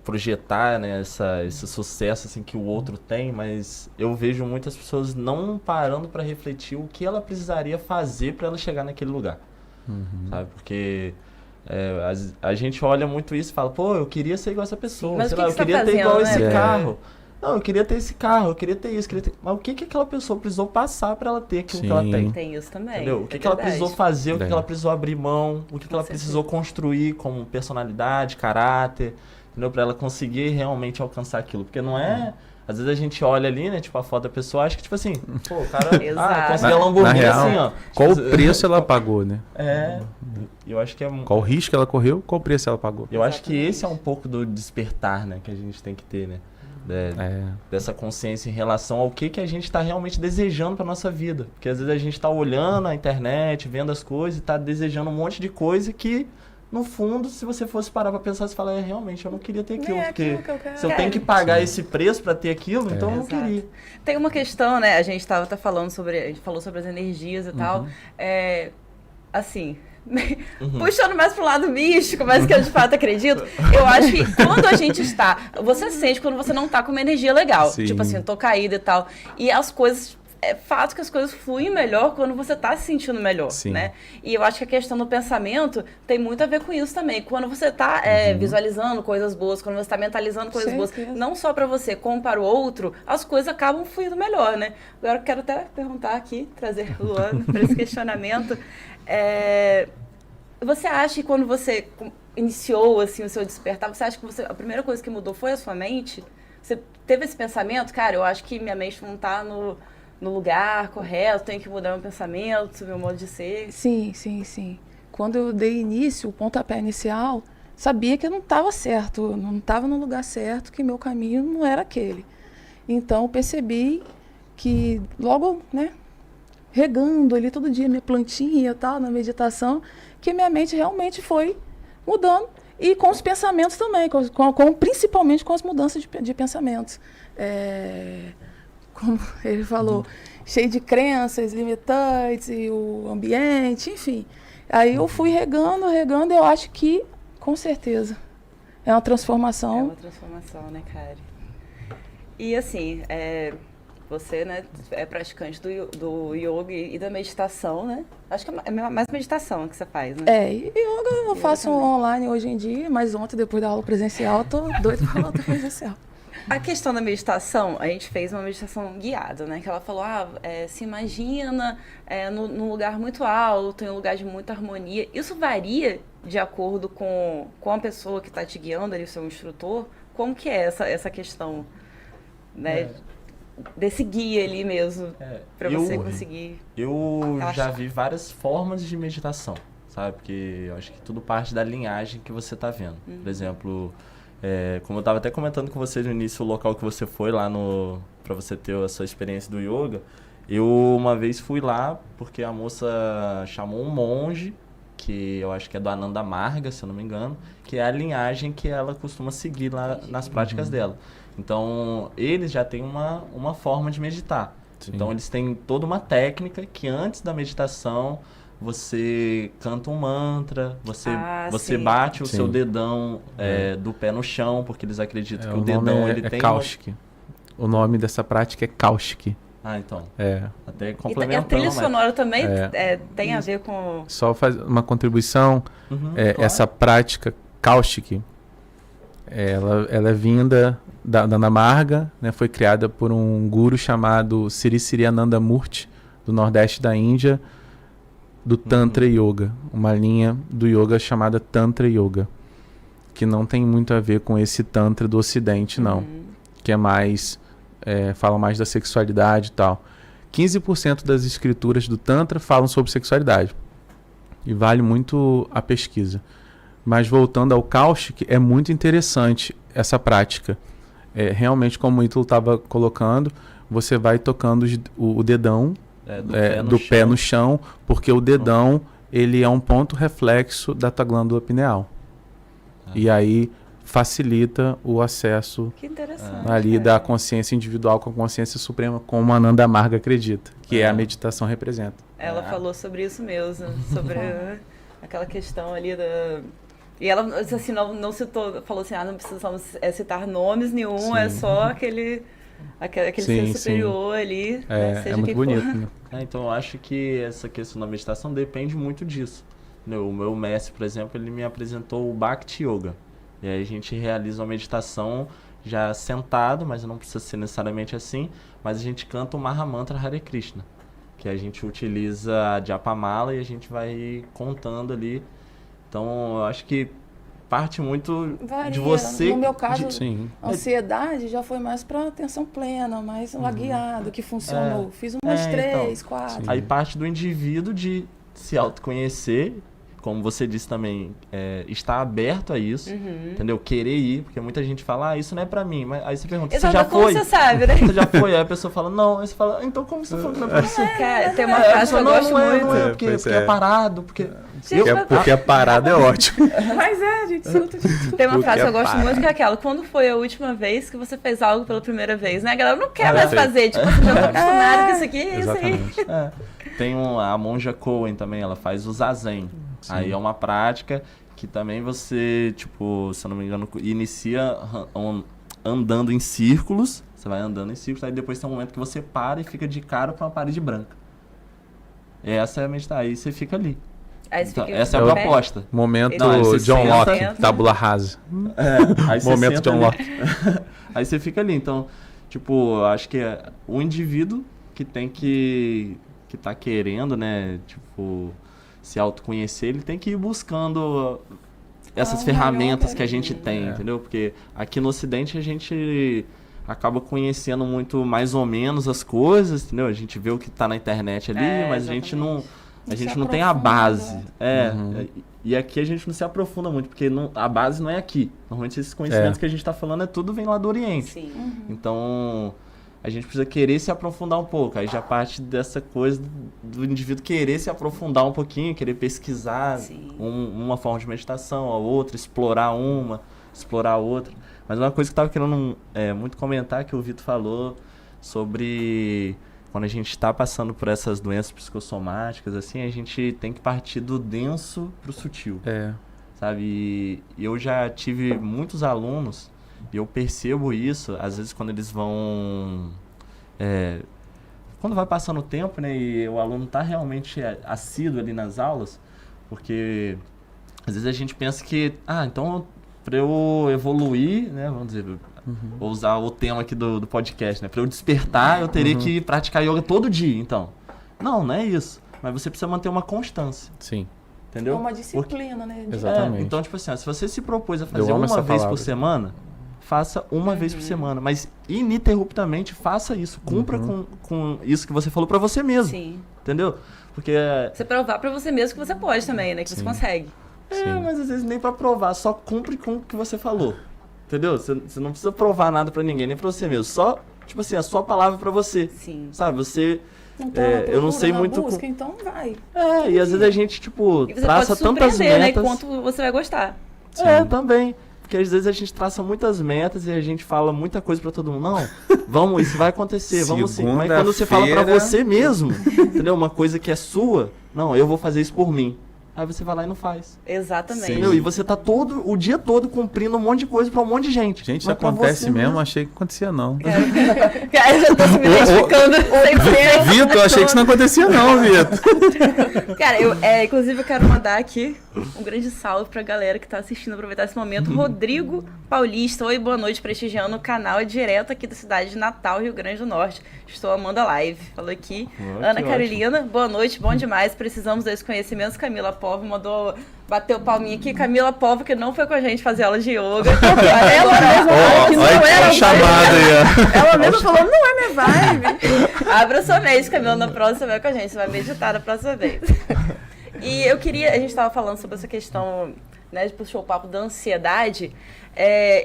projetar, né, esse sucesso assim, que o outro tem, mas eu vejo muitas pessoas não parando para refletir o que ela precisaria fazer para ela chegar naquele lugar, sabe? Porque a gente olha muito isso e fala, pô, eu queria ser igual essa pessoa, mas sei lá, eu queria ter igual esse carro. Não, eu queria ter esse carro, eu queria ter isso, mas o que aquela pessoa precisou passar para ela ter aquilo que ela tem? Tem isso também. Entendeu? O que ela precisou fazer, o que ela precisou abrir mão, o que ela precisou construir como personalidade, caráter, entendeu? Para ela conseguir realmente alcançar aquilo. Porque não é... Às vezes a gente olha ali, né, tipo, a foto da pessoa, acha que, tipo assim, pô, o cara conseguiu a Lamborghini assim, ó. Qual o preço ela pagou, né? Eu acho que é... Qual o risco ela correu, qual o preço ela pagou. Eu acho que esse é um pouco do despertar, né, que a gente tem que ter, né? Dessa consciência em relação ao que a gente está realmente desejando para nossa vida. Porque às vezes a gente está olhando a internet, vendo as coisas e está desejando um monte de coisa que, no fundo, se você fosse parar para pensar, você fala, realmente, eu não queria ter aquilo. Porque se eu tenho que pagar esse preço para ter aquilo, então eu não queria. Tem uma questão, né? A gente estava até falando sobre... A gente falou sobre as energias e tal. Assim... Puxando mais pro lado místico, mas que eu de fato acredito, eu acho que quando a gente está, você sente quando você não tá com uma energia legal, tipo assim, eu tô caída e tal, e as coisas, é fato que as coisas fluem melhor quando você tá se sentindo melhor, né? E eu acho que a questão do pensamento tem muito a ver com isso também, quando você tá visualizando coisas boas, quando você tá mentalizando coisas boas, não só para você, como para o outro, as coisas acabam fluindo melhor, né? Agora eu quero até perguntar aqui, trazer o Luan para esse questionamento. Você acha que quando você iniciou assim, o seu despertar, você acha que a primeira coisa que mudou foi a sua mente? Você teve esse pensamento? Cara, eu acho que minha mente não está no lugar correto, tenho que mudar meu pensamento, meu modo de ser. Sim. Quando eu dei início, o pontapé inicial, sabia que eu não estava certo, eu não estava no lugar certo, que meu caminho não era aquele. Então, eu percebi que logo, né, regando ali todo dia minha plantinha e tal, na meditação, que minha mente realmente foi mudando. E com os pensamentos também, principalmente com as mudanças de pensamentos. Como ele falou, cheio de crenças limitantes, e o ambiente, enfim. Aí eu fui regando, eu acho que, com certeza, é uma transformação. É uma transformação, né, cara? E assim, Você, né, é praticante do yoga e da meditação, né? Acho que é mais meditação que você faz, né? E yoga eu faço online hoje em dia, mas ontem, depois da aula presencial, eu tô doida pra aula presencial. A questão da meditação, a gente fez uma meditação guiada, né? Que ela falou, se imagina num lugar muito alto, em um lugar de muita harmonia. Isso varia de acordo com a pessoa que está te guiando, ali, o seu instrutor? Como que é essa questão, né? Desse guia ali mesmo, para você conseguir Eu relaxar. já vi várias formas de meditação, sabe? Porque eu acho que tudo parte da linhagem que você tá vendo. Por exemplo, como eu tava até comentando com você no início, o local que você foi lá para você ter a sua experiência do yoga, eu uma vez fui lá porque a moça chamou um monge, que eu acho que é do Ananda Marga, se eu não me engano, que é a linhagem que ela costuma seguir lá nas práticas dela. Então, eles já têm uma forma de meditar. Sim. Então, eles têm toda uma técnica que antes da meditação, você canta um mantra, você bate o seu dedão do pé no chão, porque eles acreditam que o dedão ele tem... Kaushik. O nome dessa prática é Kaushik. Então. Até E complementando. a trilha sonora também tem a ver com... Só faz uma contribuição. Claro. Essa prática Kaushik, ela é vinda da Ananda Marga, né? Foi criada por um guru chamado Sri Sri Ananda Murti, do Nordeste da Índia, do Tantra Yoga. Uma linha do yoga chamada Tantra Yoga, que não tem muito a ver com esse Tantra do Ocidente, não. Que é mais... fala mais da sexualidade e tal. 15% das escrituras do Tantra falam sobre sexualidade. E vale muito a pesquisa. Mas voltando ao Kaushik, é muito interessante essa prática. Realmente, como o Ítalo estava colocando, você vai tocando o dedão do pé no chão, porque o dedão ele é um ponto reflexo da tua glândula pineal. E aí facilita o acesso ali da consciência individual com a consciência suprema, como a Ananda Marga acredita, que a meditação representa. Ela falou sobre isso mesmo, sobre aquela questão ali da... E ela assim, não citou, falou assim, não precisamos citar nomes nenhum, é só aquele ser superior ali. Né, seja muito bonito. Né? Então eu acho que essa questão da meditação depende muito disso. O meu mestre, por exemplo, ele me apresentou o Bhakti Yoga. E aí a gente realiza uma meditação já sentado, mas não precisa ser necessariamente assim, mas a gente canta o Mahamantra Hare Krishna, que a gente utiliza a Japamala e a gente vai contando ali. Então, eu acho que parte muito de você... No meu caso, a ansiedade já foi mais para atenção plena, mais lagueado, que funcionou. Fiz umas 3, 4. Aí parte do indivíduo de se autoconhecer, como você disse também, estar aberto a isso, entendeu? Querer ir, porque muita gente fala, isso não é pra mim. Mas aí você pergunta, você já foi? Como você sabe, né? Você já foi? Aí a pessoa fala, não. Aí você fala, então como você falou que não é pra você? Tem uma frase que eu gosto muito. Não é, porque é parado, porque... Porque a parada é ótimo. Mas gente, surto de tudo. Tem uma frase que eu gosto muito, que é aquela, quando foi a última vez que você fez algo pela primeira vez, né? A galera não quer mais fazer, tipo, você já tá acostumado com isso aqui, é isso aí. Tem a monja Coen também, ela faz o Zazen. Aí é uma prática que também você, tipo, se eu não me engano, inicia andando em círculos, você vai andando em círculos, aí depois tem um momento que você para e fica de cara pra uma parede branca. E essa é a meditação, aí você fica ali. Então, essa é a proposta. Momento John Locke, tábula rasa. Aí momento John Locke. Aí você fica ali. Então, tipo, acho que o indivíduo que tem que tá querendo, né, tipo, se autoconhecer, ele tem que ir buscando essas ferramentas que a gente tem, entendeu? Porque aqui no Ocidente a gente acaba conhecendo muito mais ou menos as coisas, entendeu? A gente vê o que tá na internet ali, mas exatamente. a gente não tem a base. E aqui a gente não se aprofunda muito, porque a base não é aqui. Normalmente esses conhecimentos que a gente está falando tudo vem lá do Oriente. Sim. Então, a gente precisa querer se aprofundar um pouco. Aí já parte dessa coisa do indivíduo querer se aprofundar um pouquinho, querer pesquisar uma forma de meditação, a outra, explorar outra. Mas uma coisa que eu estava querendo muito comentar, que o Vitor falou sobre... Quando a gente está passando por essas doenças psicossomáticas, assim, a gente tem que partir do denso para o sutil. Sabe? E eu já tive muitos alunos, e eu percebo isso, às vezes quando eles vão quando vai passando o tempo, né, e o aluno está realmente assíduo ali nas aulas, porque às vezes a gente pensa que, então para eu evoluir, né, vamos dizer, vou usar o tema aqui do podcast, né, para eu despertar eu teria que praticar yoga todo dia, então. Não é isso, mas você precisa manter uma constância. Sim. Entendeu? É uma disciplina, né? Exatamente. Então, tipo assim, se você se propôs a fazer uma vez por semana, faça uma vez por semana, mas ininterruptamente faça isso, cumpra com isso que você falou pra você mesmo. Sim. Entendeu? Porque você provar pra você mesmo que você pode também, né? Que você consegue. mas às vezes nem pra provar, só cumpre com o que você falou. Entendeu? Você não precisa provar nada pra ninguém, nem pra você mesmo. Só, tipo assim, a sua palavra pra você. Sim. Sabe? Você... Não tá eu não sei muito... busca, então vai. E às vezes a gente, tipo, E você traça pode tantas surpreender, metas... né? Quanto você vai gostar. Também. Porque às vezes a gente traça muitas metas e a gente fala muita coisa pra todo mundo. Não, vamos, isso vai acontecer, vamos sim. Mas quando você fala pra você mesmo, entendeu? Uma coisa que é sua, não, eu vou fazer isso por mim. Aí você vai lá e não faz. Exatamente. Entendeu? E você tá o dia todo cumprindo um monte de coisa pra um monte de gente. Gente, isso acontece mesmo? Achei que acontecia não. Cara, eu já tô se me identificando 100%. Vitor, achei que isso não acontecia não, Vitor. Cara, inclusive eu quero mandar aqui um grande salve pra galera que tá assistindo, aproveitar esse momento. Rodrigo Paulista, oi, boa noite, prestigiando o canal direto aqui da cidade de Natal, Rio Grande do Norte. Estou amando a live. Falou aqui. Ana Carolina, boa noite, bom demais. Precisamos desses conhecimentos. Camila Povo mandou bater o palminho aqui. Camila Povo, que não foi com a gente fazer aula de yoga. Ela mesma falou que não era vibe. Ela mesma falou, não é minha vibe. Abra sua mente, Camila, na próxima você vai com a gente. Você vai meditar na próxima vez. E eu queria, a gente estava falando sobre essa questão, né, de puxar o papo da ansiedade.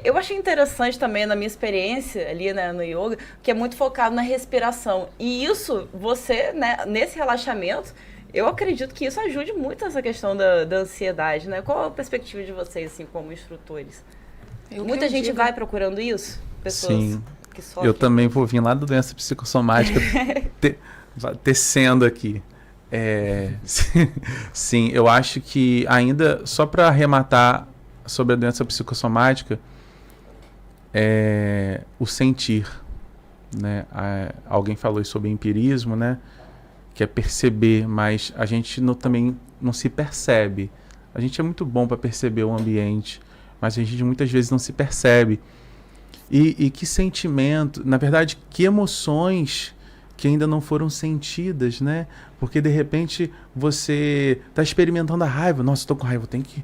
Eu achei interessante também, na minha experiência ali, né, no yoga, que é muito focado na respiração. E isso, você, né, nesse relaxamento, eu acredito que isso ajude muito essa questão da ansiedade, né? Qual a perspectiva de vocês, assim, como instrutores? Muita gente vai procurando isso? Pessoas Sim. que sofrem. Eu também vou vir lá da doença psicossomática tecendo aqui. Sim, eu acho que ainda, só para arrematar sobre a doença psicossomática, o sentir, né? Alguém falou sobre empirismo, né? Que é perceber, mas a gente também não se percebe. A gente é muito bom para perceber o ambiente, mas a gente muitas vezes não se percebe. E que sentimento, na verdade, que emoções que ainda não foram sentidas, né? Porque de repente você está experimentando a raiva. Nossa, estou com raiva, eu tenho que...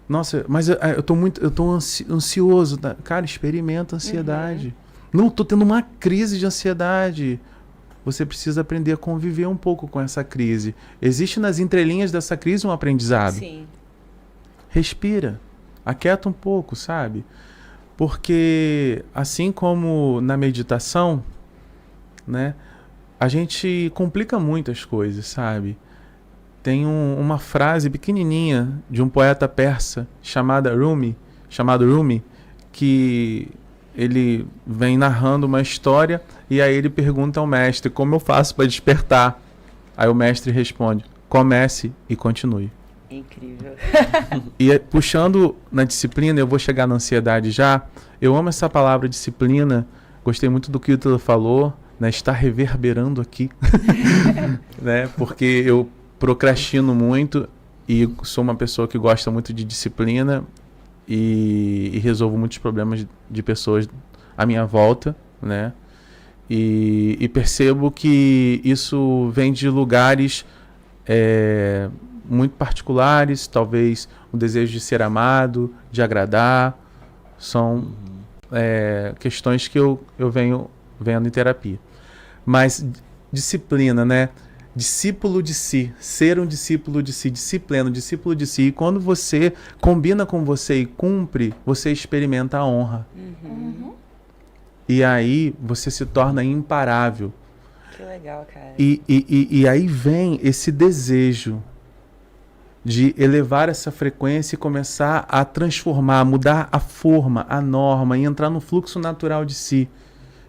Nossa, mas eu tô ansioso. Tá? Cara, experimenta a ansiedade. Não, estou tendo uma crise de ansiedade. Você precisa aprender a conviver um pouco com essa crise. Existe nas entrelinhas dessa crise um aprendizado. Sim. Respira. Aquieta um pouco, sabe? Porque assim como na meditação, né, a gente complica muito as coisas, sabe? Tem uma frase pequenininha de um poeta persa chamado Rumi, que ele vem narrando uma história e aí ele pergunta ao mestre, como eu faço para despertar? Aí o mestre responde, comece e continue. Incrível. E puxando na disciplina, eu vou chegar na ansiedade já, eu amo essa palavra disciplina, gostei muito do que o Ítalo falou, né, está reverberando aqui, né, porque eu procrastino muito e sou uma pessoa que gosta muito de disciplina e resolvo muitos problemas de pessoas à minha volta, né? E percebo que isso vem de lugares muito particulares, talvez o desejo de ser amado, de agradar, são questões que eu venho vendo em terapia. Mas disciplina, né? Discípulo de si, ser um discípulo de si, disciplina, discípulo de si. E quando você combina com você e cumpre, você experimenta a honra. E aí você se torna imparável. Que legal, cara. E aí vem esse desejo de elevar essa frequência e começar a transformar, mudar a forma, a norma e entrar no fluxo natural de si,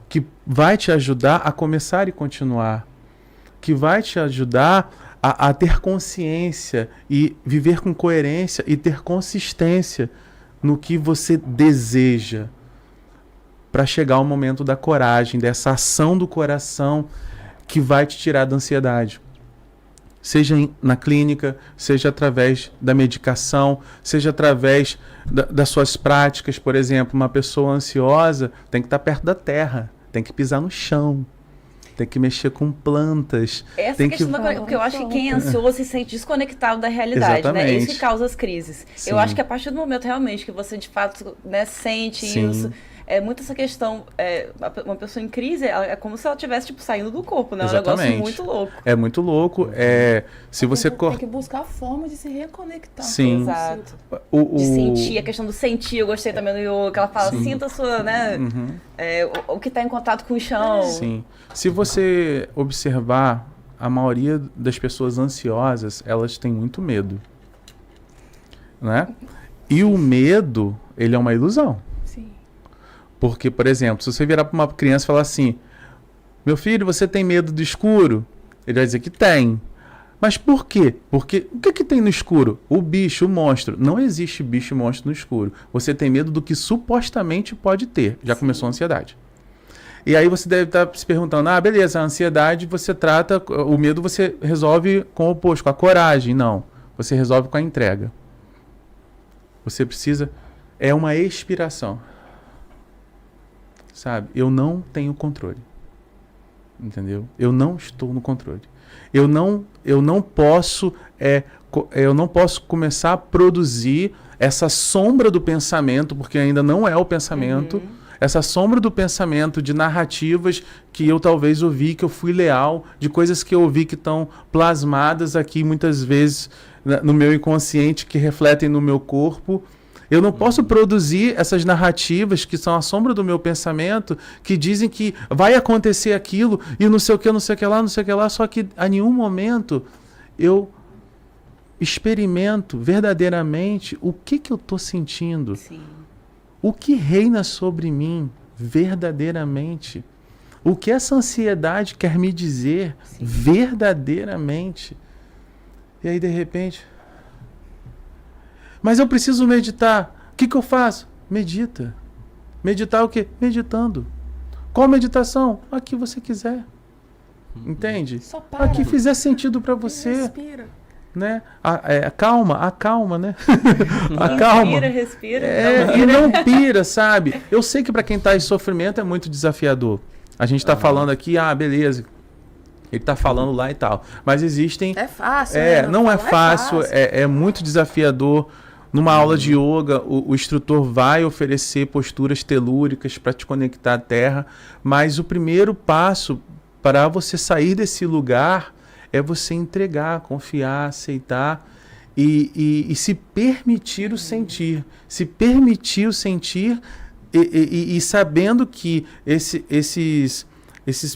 que vai te ajudar a começar e continuar, que vai te ajudar a ter consciência e viver com coerência e ter consistência no que você deseja. para chegar ao momento da coragem, dessa ação do coração que vai te tirar da ansiedade. Seja na clínica, seja através da medicação, seja através das suas práticas. Por exemplo, uma pessoa ansiosa tem que estar perto da terra, tem que pisar no chão, tem que mexer com plantas. Essa questão porque eu acho que quem é ansioso se sente desconectado da realidade, Exatamente. né? Isso que causa as crises. Sim. Eu acho que a partir do momento realmente que você de fato, né, sente Sim. isso, é muito essa questão, uma pessoa em crise, é como se ela estivesse tipo, saindo do corpo, né? É um Exatamente. negócio muito louco. É muito louco. Se você Tem que buscar a forma de se reconectar. Sim. Exato. De sentir, a questão do sentir, eu gostei também do yoga, que ela fala, Sim. sinta a sua, né? O que está em contato com o chão. Sim. Se você observar, a maioria das pessoas ansiosas, elas têm muito medo, né? E o medo, ele é uma ilusão. Sim. Porque, por exemplo, se você virar para uma criança e falar assim, meu filho, você tem medo do escuro? Ele vai dizer que tem. Mas por quê? Porque o que tem no escuro? O bicho, o monstro. Não existe bicho e monstro no escuro. Você tem medo do que supostamente pode ter. Já começou a ansiedade. E aí você deve estar se perguntando, beleza, a ansiedade você trata, o medo você resolve com o oposto, com a coragem. Não, você resolve com a entrega. Você precisa, é uma expiração. Sabe? Eu não tenho controle. Entendeu? Eu não estou no controle. Eu não posso começar a produzir essa sombra do pensamento, porque ainda não é o pensamento, essa sombra do pensamento de narrativas que eu talvez ouvi, que eu fui leal, de coisas que eu ouvi que estão plasmadas aqui muitas vezes no meu inconsciente, que refletem no meu corpo. Eu não posso produzir essas narrativas que são a sombra do meu pensamento, que dizem que vai acontecer aquilo e não sei o que, não sei o que lá, não sei o que lá, só que a nenhum momento eu experimento verdadeiramente o que eu estou sentindo. Sim. O que reina sobre mim verdadeiramente. O que essa ansiedade quer me dizer verdadeiramente. E aí, de repente... Mas eu preciso meditar. O que eu faço? Medita. Meditar o quê? Meditando. Qual meditação? A que você quiser. Entende? Só para. A que fizer sentido para você. Respira. Né? Acalma, né? Acalma. Respira. E não pira, sabe? Eu sei que para quem está em sofrimento é muito desafiador. A gente está falando aqui, beleza. Ele está falando lá e tal. Mas existem... É fácil, não é fácil, é muito desafiador. Numa aula de yoga, o instrutor vai oferecer posturas telúricas para te conectar à terra, mas o primeiro passo para você sair desse lugar é você entregar, confiar, aceitar e se permitir o sentir. Se permitir o sentir e sabendo que esses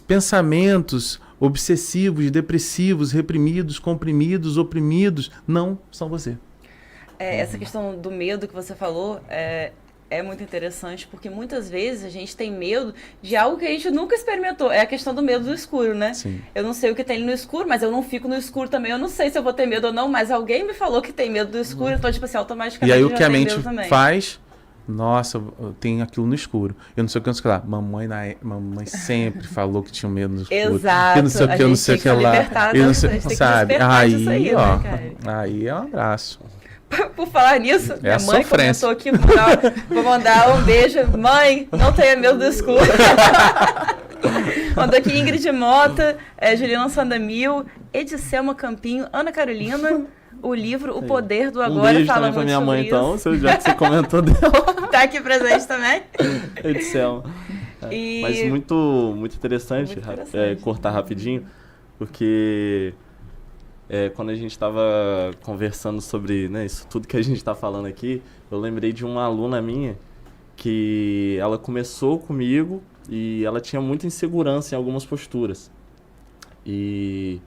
pensamentos obsessivos, depressivos, reprimidos, comprimidos, oprimidos, não são você. Essa questão do medo que você falou é muito interessante, porque muitas vezes a gente tem medo de algo que a gente nunca experimentou. É a questão do medo do escuro, né? Sim. Eu não sei o que tem no escuro, mas eu não fico no escuro também. Eu não sei se eu vou ter medo ou não, mas alguém me falou que tem medo do escuro, então, tipo assim, automaticamente E aí eu o já que a tenho mente medo também. faz... Nossa, tem aquilo no escuro. Eu não sei o que, não sei o que lá. Mamãe sempre falou que tinha medo no escuro. Exato. Eu não sei o que, eu não sei o que lá. Eu não sei, sabe? Aí, ó. Né, aí é um abraço. Por falar nisso, minha mãe sofrência. comentou aqui, vou mandar um beijo. Mãe, não tenha medo do escuro. Mandou aqui Ingrid Mota, Juliana Sandamil, Edicelma Campinho, Ana Carolina, o livro O Poder do Agora. Beijo Fala também pra muito minha sobre mãe, isso. então, já que você comentou dela. Tá aqui presente também. Edição. Mas muito interessante, Muito interessante. cortar rapidinho, porque quando a gente estava conversando sobre isso tudo que a gente está falando aqui, eu lembrei de uma aluna minha que ela começou comigo e ela tinha muita insegurança em algumas posturas. E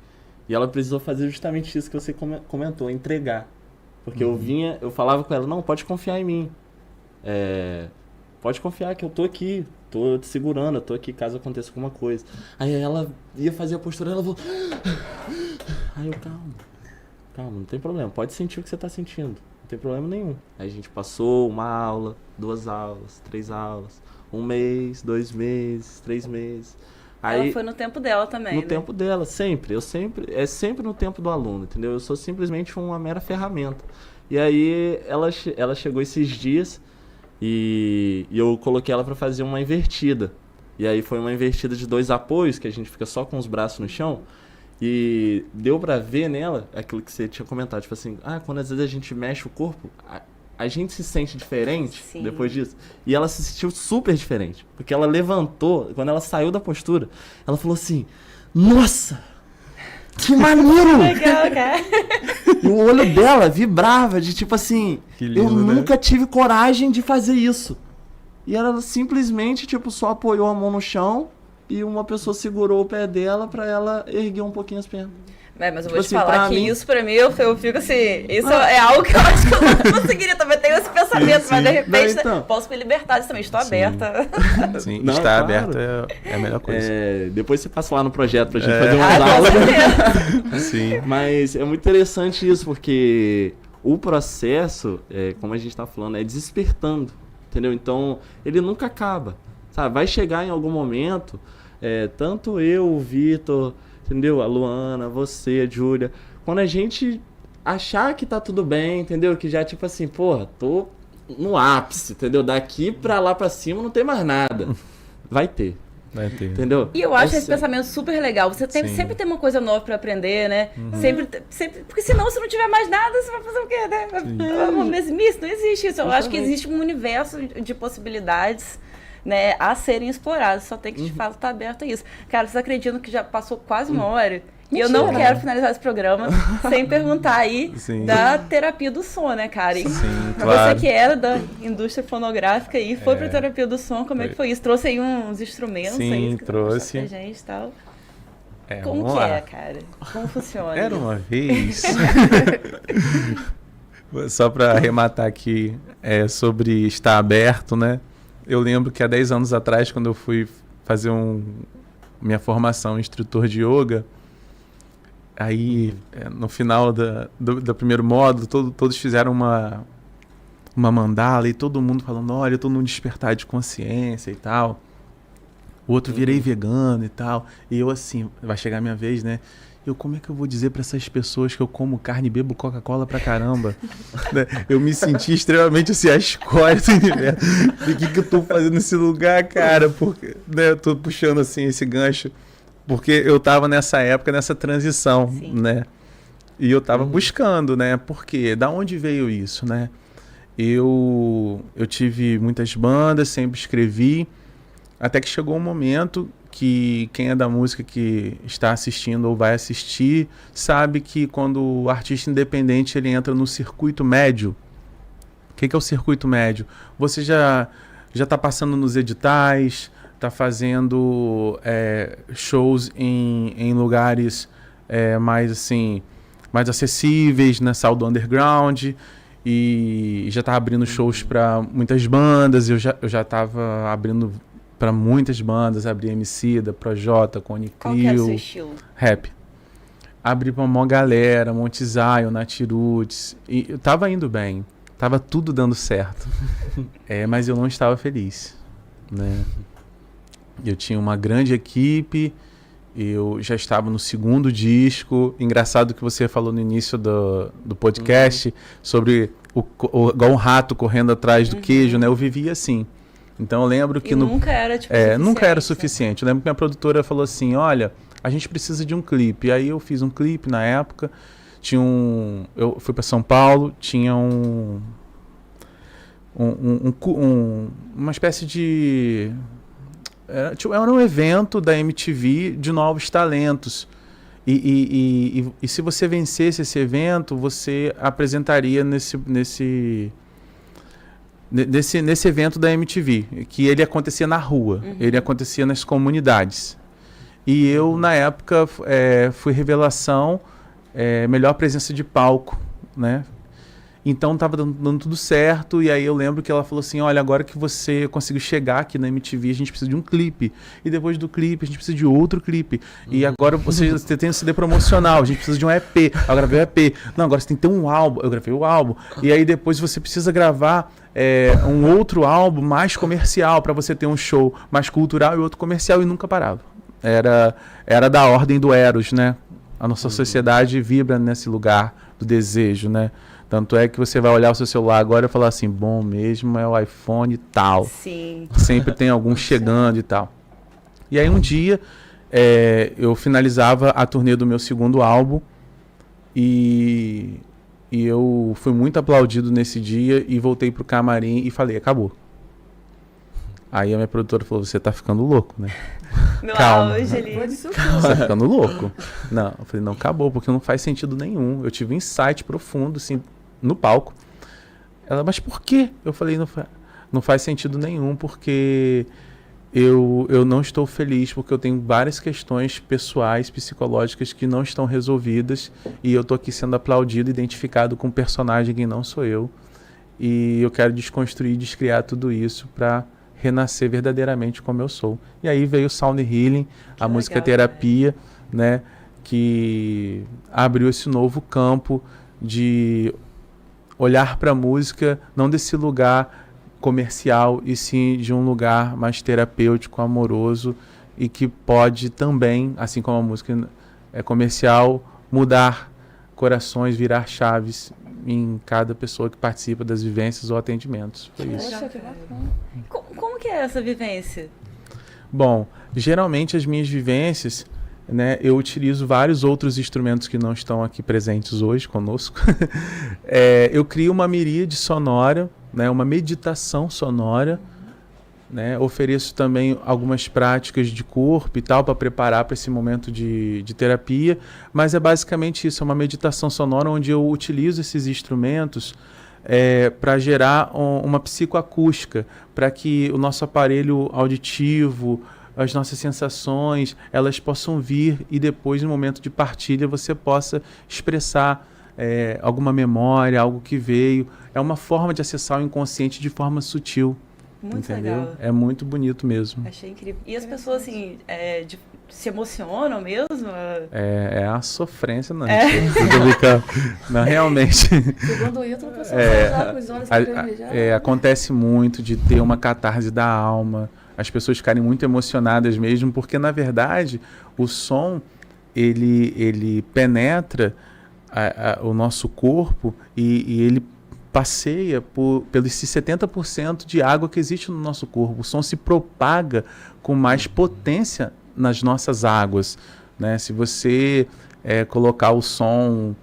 ela precisou fazer justamente isso que você comentou, entregar. Porque eu falava com ela, não, pode confiar em mim. Pode confiar que eu tô aqui, tô te segurando, eu tô aqui caso aconteça alguma coisa. Aí ela ia fazer a postura, ela falou... Aí eu, calma, não tem problema, pode sentir o que você tá sentindo, não tem problema nenhum. Aí a gente passou 1 aula, 2 aulas, 3 aulas, 1 mês, 2 meses, 3 meses. Aí, ela foi no tempo dela também, no né? tempo dela, sempre. É sempre no tempo do aluno, entendeu? Eu sou simplesmente uma mera ferramenta. E aí ela chegou esses dias e eu coloquei ela para fazer uma invertida. E aí foi uma invertida de 2 apoios, que a gente fica só com os braços no chão. E deu pra ver nela aquilo que você tinha comentado, tipo assim, quando às vezes a gente mexe o corpo, a gente se sente diferente. Sim. Depois disso. E ela se sentiu super diferente, porque ela levantou, quando ela saiu da postura, ela falou assim, nossa, que maneiro! Legal, cara. E o olho dela vibrava de tipo assim, lindo, eu nunca tive coragem de fazer isso. E ela simplesmente, tipo, só apoiou a mão no chão e uma pessoa segurou o pé dela pra ela erguer um pouquinho as pernas. Mas eu vou te falar que isso pra mim, eu fico assim, isso é algo que eu acho que eu não conseguiria também, tenho esse pensamento, mas de repente posso me libertar disso também, estou aberta. Sim, estar aberta é a melhor coisa. Depois você passa lá no projeto pra gente fazer umas aulas. Sim. Mas é muito interessante isso, porque o processo, como a gente tá falando, é despertando, entendeu? Então, ele nunca acaba, sabe? Vai chegar em algum momento, tanto eu, o Vitor, entendeu? A Luana, você, a Júlia. Quando a gente achar que tá tudo bem, entendeu? Que já, tipo assim, porra, tô no ápice, entendeu? Daqui pra lá pra cima não tem mais nada. Vai ter. Entendeu? E eu acho esse pensamento super legal. Você sempre tem uma coisa nova pra aprender, né? Sempre, porque senão, se não tiver mais nada, você vai fazer o quê, né? Uma mesmice, não existe isso. Eu acho que existe um universo de possibilidades, né, a serem explorados, só tem que de fato estar aberto a isso. Cara, vocês acreditam que já passou quase 1 hora? E eu não quero finalizar esse programa sem perguntar aí da terapia do som, né, cara? E claro. Você que era da indústria fonográfica e foi pra terapia do som, como é que foi isso? Trouxe aí uns instrumentos aí que trouxe pra gente e tal. Como que cara? Como funciona? Era uma vez. Só para arrematar aqui sobre estar aberto, né? Eu lembro que há 10 anos atrás, quando eu fui fazer minha formação em instrutor de yoga, aí no final do primeiro módulo, todos fizeram uma mandala e todo mundo falando, olha, eu estou num despertar de consciência e tal. O outro virei vegano e tal. E eu assim, vai chegar a minha vez, né? Como é que eu vou dizer para essas pessoas que eu como carne e bebo Coca-Cola pra caramba? Eu me senti extremamente assim, a escória do universo. O que eu tô fazendo nesse lugar, cara? Porque, né, eu tô puxando assim esse gancho. Porque eu tava nessa época, nessa transição, né? E eu tava buscando, né? Por quê? Da onde veio isso, né? Eu tive muitas bandas, sempre escrevi. Até que chegou um momento que quem é da música que está assistindo ou vai assistir sabe que quando o artista independente ele entra no circuito médio. O que é o circuito médio? Você já está passando nos editais, está fazendo shows em lugares mais acessíveis, na sala do underground, e já está abrindo shows para muitas bandas. Eu já estava abrindo para muitas bandas, abri Emicida, Projota, Cone Crew. Qual que é o seu estilo? Rap. Abri pra uma galera, Monte Zion, Natiroots. E eu tava indo bem. Tava tudo dando certo. Mas eu não estava feliz, né? Eu tinha uma grande equipe, eu já estava no 2º disco. Engraçado que você falou no início do podcast sobre igual um rato correndo atrás do queijo, né? Eu vivia assim. Então eu lembro que nunca era suficiente. Nunca era suficiente. Eu lembro que minha produtora falou assim, olha, a gente precisa de um clipe. E aí eu fiz um clipe na época. Eu fui para São Paulo, tinha uma espécie de... Era um evento da MTV de novos talentos. E se você vencesse esse evento, você apresentaria nesse evento da MTV, que ele acontecia na rua, ele acontecia nas comunidades. E eu, na época, fui revelação, melhor presença de palco, né? Então tava dando tudo certo, e aí eu lembro que ela falou assim, olha, agora que você conseguiu chegar aqui na MTV, a gente precisa de um clipe. E depois do clipe, a gente precisa de outro clipe. E agora você tem o CD promocional, a gente precisa de um EP. Eu gravei o EP. Não, agora você tem que ter um álbum. Eu gravei o álbum. E aí depois você precisa gravar um outro álbum mais comercial para você ter um show mais cultural e outro comercial, e nunca parava. Era da ordem do Eros, né? A nossa sociedade vibra nesse lugar do desejo, né? Tanto é que você vai olhar o seu celular agora e falar assim, bom mesmo é o iPhone tal. Sim. Sempre tem algum chegando e tal. E aí um dia eu finalizava a turnê do meu segundo álbum e eu fui muito aplaudido nesse dia e voltei pro camarim e falei, acabou. Aí a minha produtora falou, você tá ficando louco, né? No Calma. auge ali. Você tá ficando louco. Não, eu falei, não, acabou, porque não faz sentido nenhum. Eu tive um insight profundo, assim, no palco. Ela, mas por quê? Eu falei, não faz sentido nenhum, porque eu não estou feliz, porque eu tenho várias questões pessoais, psicológicas que não estão resolvidas, e eu tô aqui sendo aplaudido, identificado com um personagem que não sou eu. E eu quero desconstruir, descriar tudo isso para renascer verdadeiramente como eu sou. E aí veio o Sound Healing, a música terapia, né, que abriu esse novo campo de olhar para a música, não desse lugar comercial, e sim de um lugar mais terapêutico, amoroso, e que pode também, assim como a música é comercial, mudar corações, virar chaves em cada pessoa que participa das vivências ou atendimentos. Foi isso. Poxa, que bacana. Como que é essa vivência? Bom, geralmente as minhas vivências, né, eu utilizo vários outros instrumentos que não estão aqui presentes hoje conosco. Eu crio uma miríade sonora, né, uma meditação sonora, né, ofereço também algumas práticas de corpo e tal para preparar para esse momento de terapia, mas é basicamente isso, é uma meditação sonora onde eu utilizo esses instrumentos para gerar uma psicoacústica, para que o nosso aparelho auditivo, as nossas sensações, elas possam vir e depois, no momento de partilha, você possa expressar alguma memória, algo que veio. É uma forma de acessar o inconsciente de forma sutil. Muito entendeu? legal. É muito bonito mesmo. Achei incrível. E as pessoas, assim, se emocionam mesmo? É a sofrência, não. Não, realmente. Segundo o Hilton, o pessoal já com os olhos lacrimejados. Acontece muito de ter uma catarse da alma, as pessoas ficarem muito emocionadas mesmo, porque, na verdade, o som, ele penetra o nosso corpo e ele passeia pelos 70% de água que existe no nosso corpo. O som se propaga com mais potência nas nossas águas, né? Se você colocar o som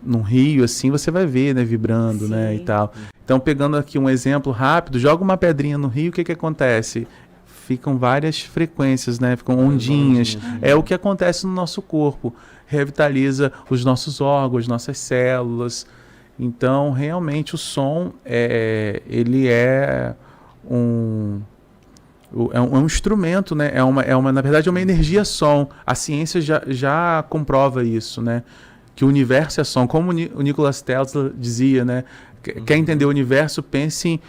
num rio, assim, você vai ver, né, vibrando, né, e tal. Então, pegando aqui um exemplo rápido, joga uma pedrinha no rio, o que acontece? Ficam várias frequências, né? Ficam ondinhas. É o que acontece no nosso corpo. Revitaliza os nossos órgãos, nossas células. Então, realmente, o som, ele é um instrumento, né? Na verdade, é uma energia som. A ciência já comprova isso, né? Que o universo é som. Como o Nikola Tesla dizia, né? Quer entender o universo, pense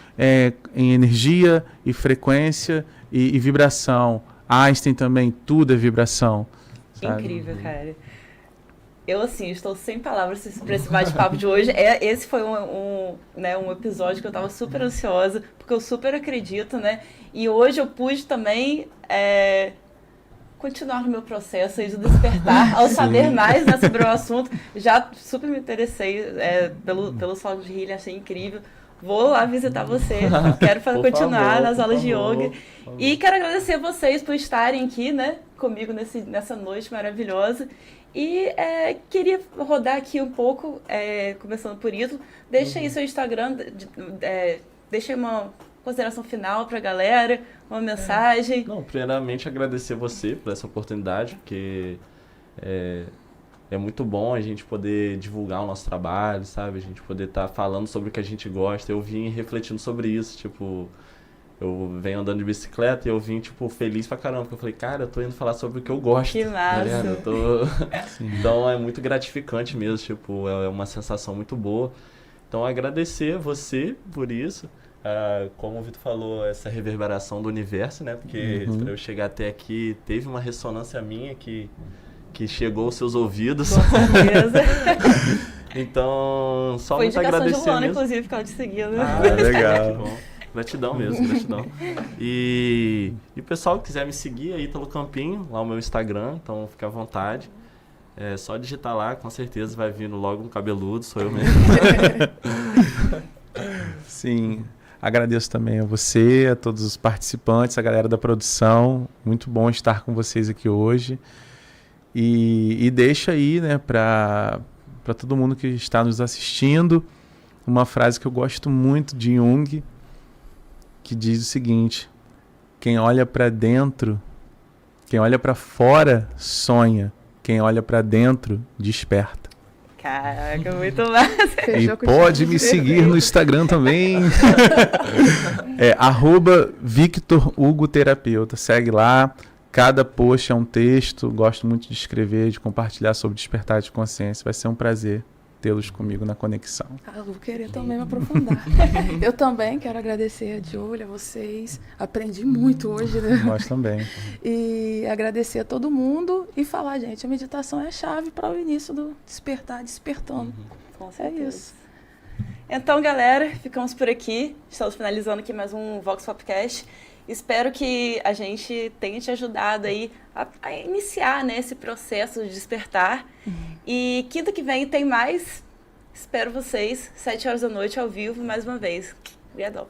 em energia e frequência e vibração. Um também, tudo é vibração. Sabe? Incrível, cara. Eu, assim, estou sem palavras para esse bate-papo de hoje. Esse foi um episódio que eu estava super ansiosa, porque eu super acredito, né? E hoje eu pude também continuar no meu processo aí de despertar, ao saber mais, né, sobre o assunto. Já super me interessei pelo Sound Healing, achei incrível. Vou lá visitar você, quero continuar nas aulas de yoga. E quero agradecer a vocês por estarem aqui, né, comigo nessa noite maravilhosa. E queria rodar aqui um pouco, começando por isso. Deixa aí seu Instagram, deixa aí uma consideração final para a galera, uma mensagem. Não, primeiramente agradecer você por essa oportunidade, porque é muito bom a gente poder divulgar o nosso trabalho, sabe? A gente poder estar falando sobre o que a gente gosta. Eu vim refletindo sobre isso, tipo... Eu venho andando de bicicleta e eu vim, tipo, feliz pra caramba. Porque eu falei, cara, eu tô indo falar sobre o que eu gosto. Que massa! Então é muito gratificante mesmo, tipo, é uma sensação muito boa. Então, agradecer você por isso. Como o Vitor falou, essa reverberação do universo, né? Porque para eu chegar até aqui, teve uma ressonância minha que chegou aos seus ouvidos. Com certeza. Então, só foi muito indicação agradecer de Luana, mesmo. inclusive, que ela te seguiu. Né? Legal. Que bom. Gratidão mesmo, gratidão. E o pessoal que quiser me seguir aí, Ítalo Campinho, lá o meu Instagram, então fica à vontade. É só digitar lá, com certeza vai vindo logo um cabeludo, sou eu mesmo. Sim, agradeço também a você, a todos os participantes, a galera da produção. Muito bom estar com vocês aqui hoje. E deixa aí, né, para todo mundo que está nos assistindo, uma frase que eu gosto muito de Jung, que diz o seguinte: quem olha para dentro, quem olha para fora, sonha. Quem olha para dentro, desperta. Caraca, muito massa. E pode me seguir no Instagram também. @Victor Hugo Terapeuta. Segue lá. Cada post é um texto. Gosto muito de escrever, de compartilhar sobre despertar de consciência. Vai ser um prazer tê-los comigo na conexão. Eu vou querer também me aprofundar. Eu também quero agradecer a Júlia, a vocês. Aprendi muito hoje, né? Nós também. E agradecer a todo mundo e falar, gente, a meditação é a chave para o início do despertar, despertando. Com É certeza. isso. Então, galera, ficamos por aqui. Estamos finalizando aqui mais um Vox Popcast. Espero que a gente tenha te ajudado aí a iniciar, né, esse processo de despertar. E quinta que vem tem mais. Espero vocês, 7 horas da noite, ao vivo, mais uma vez. Obrigadão.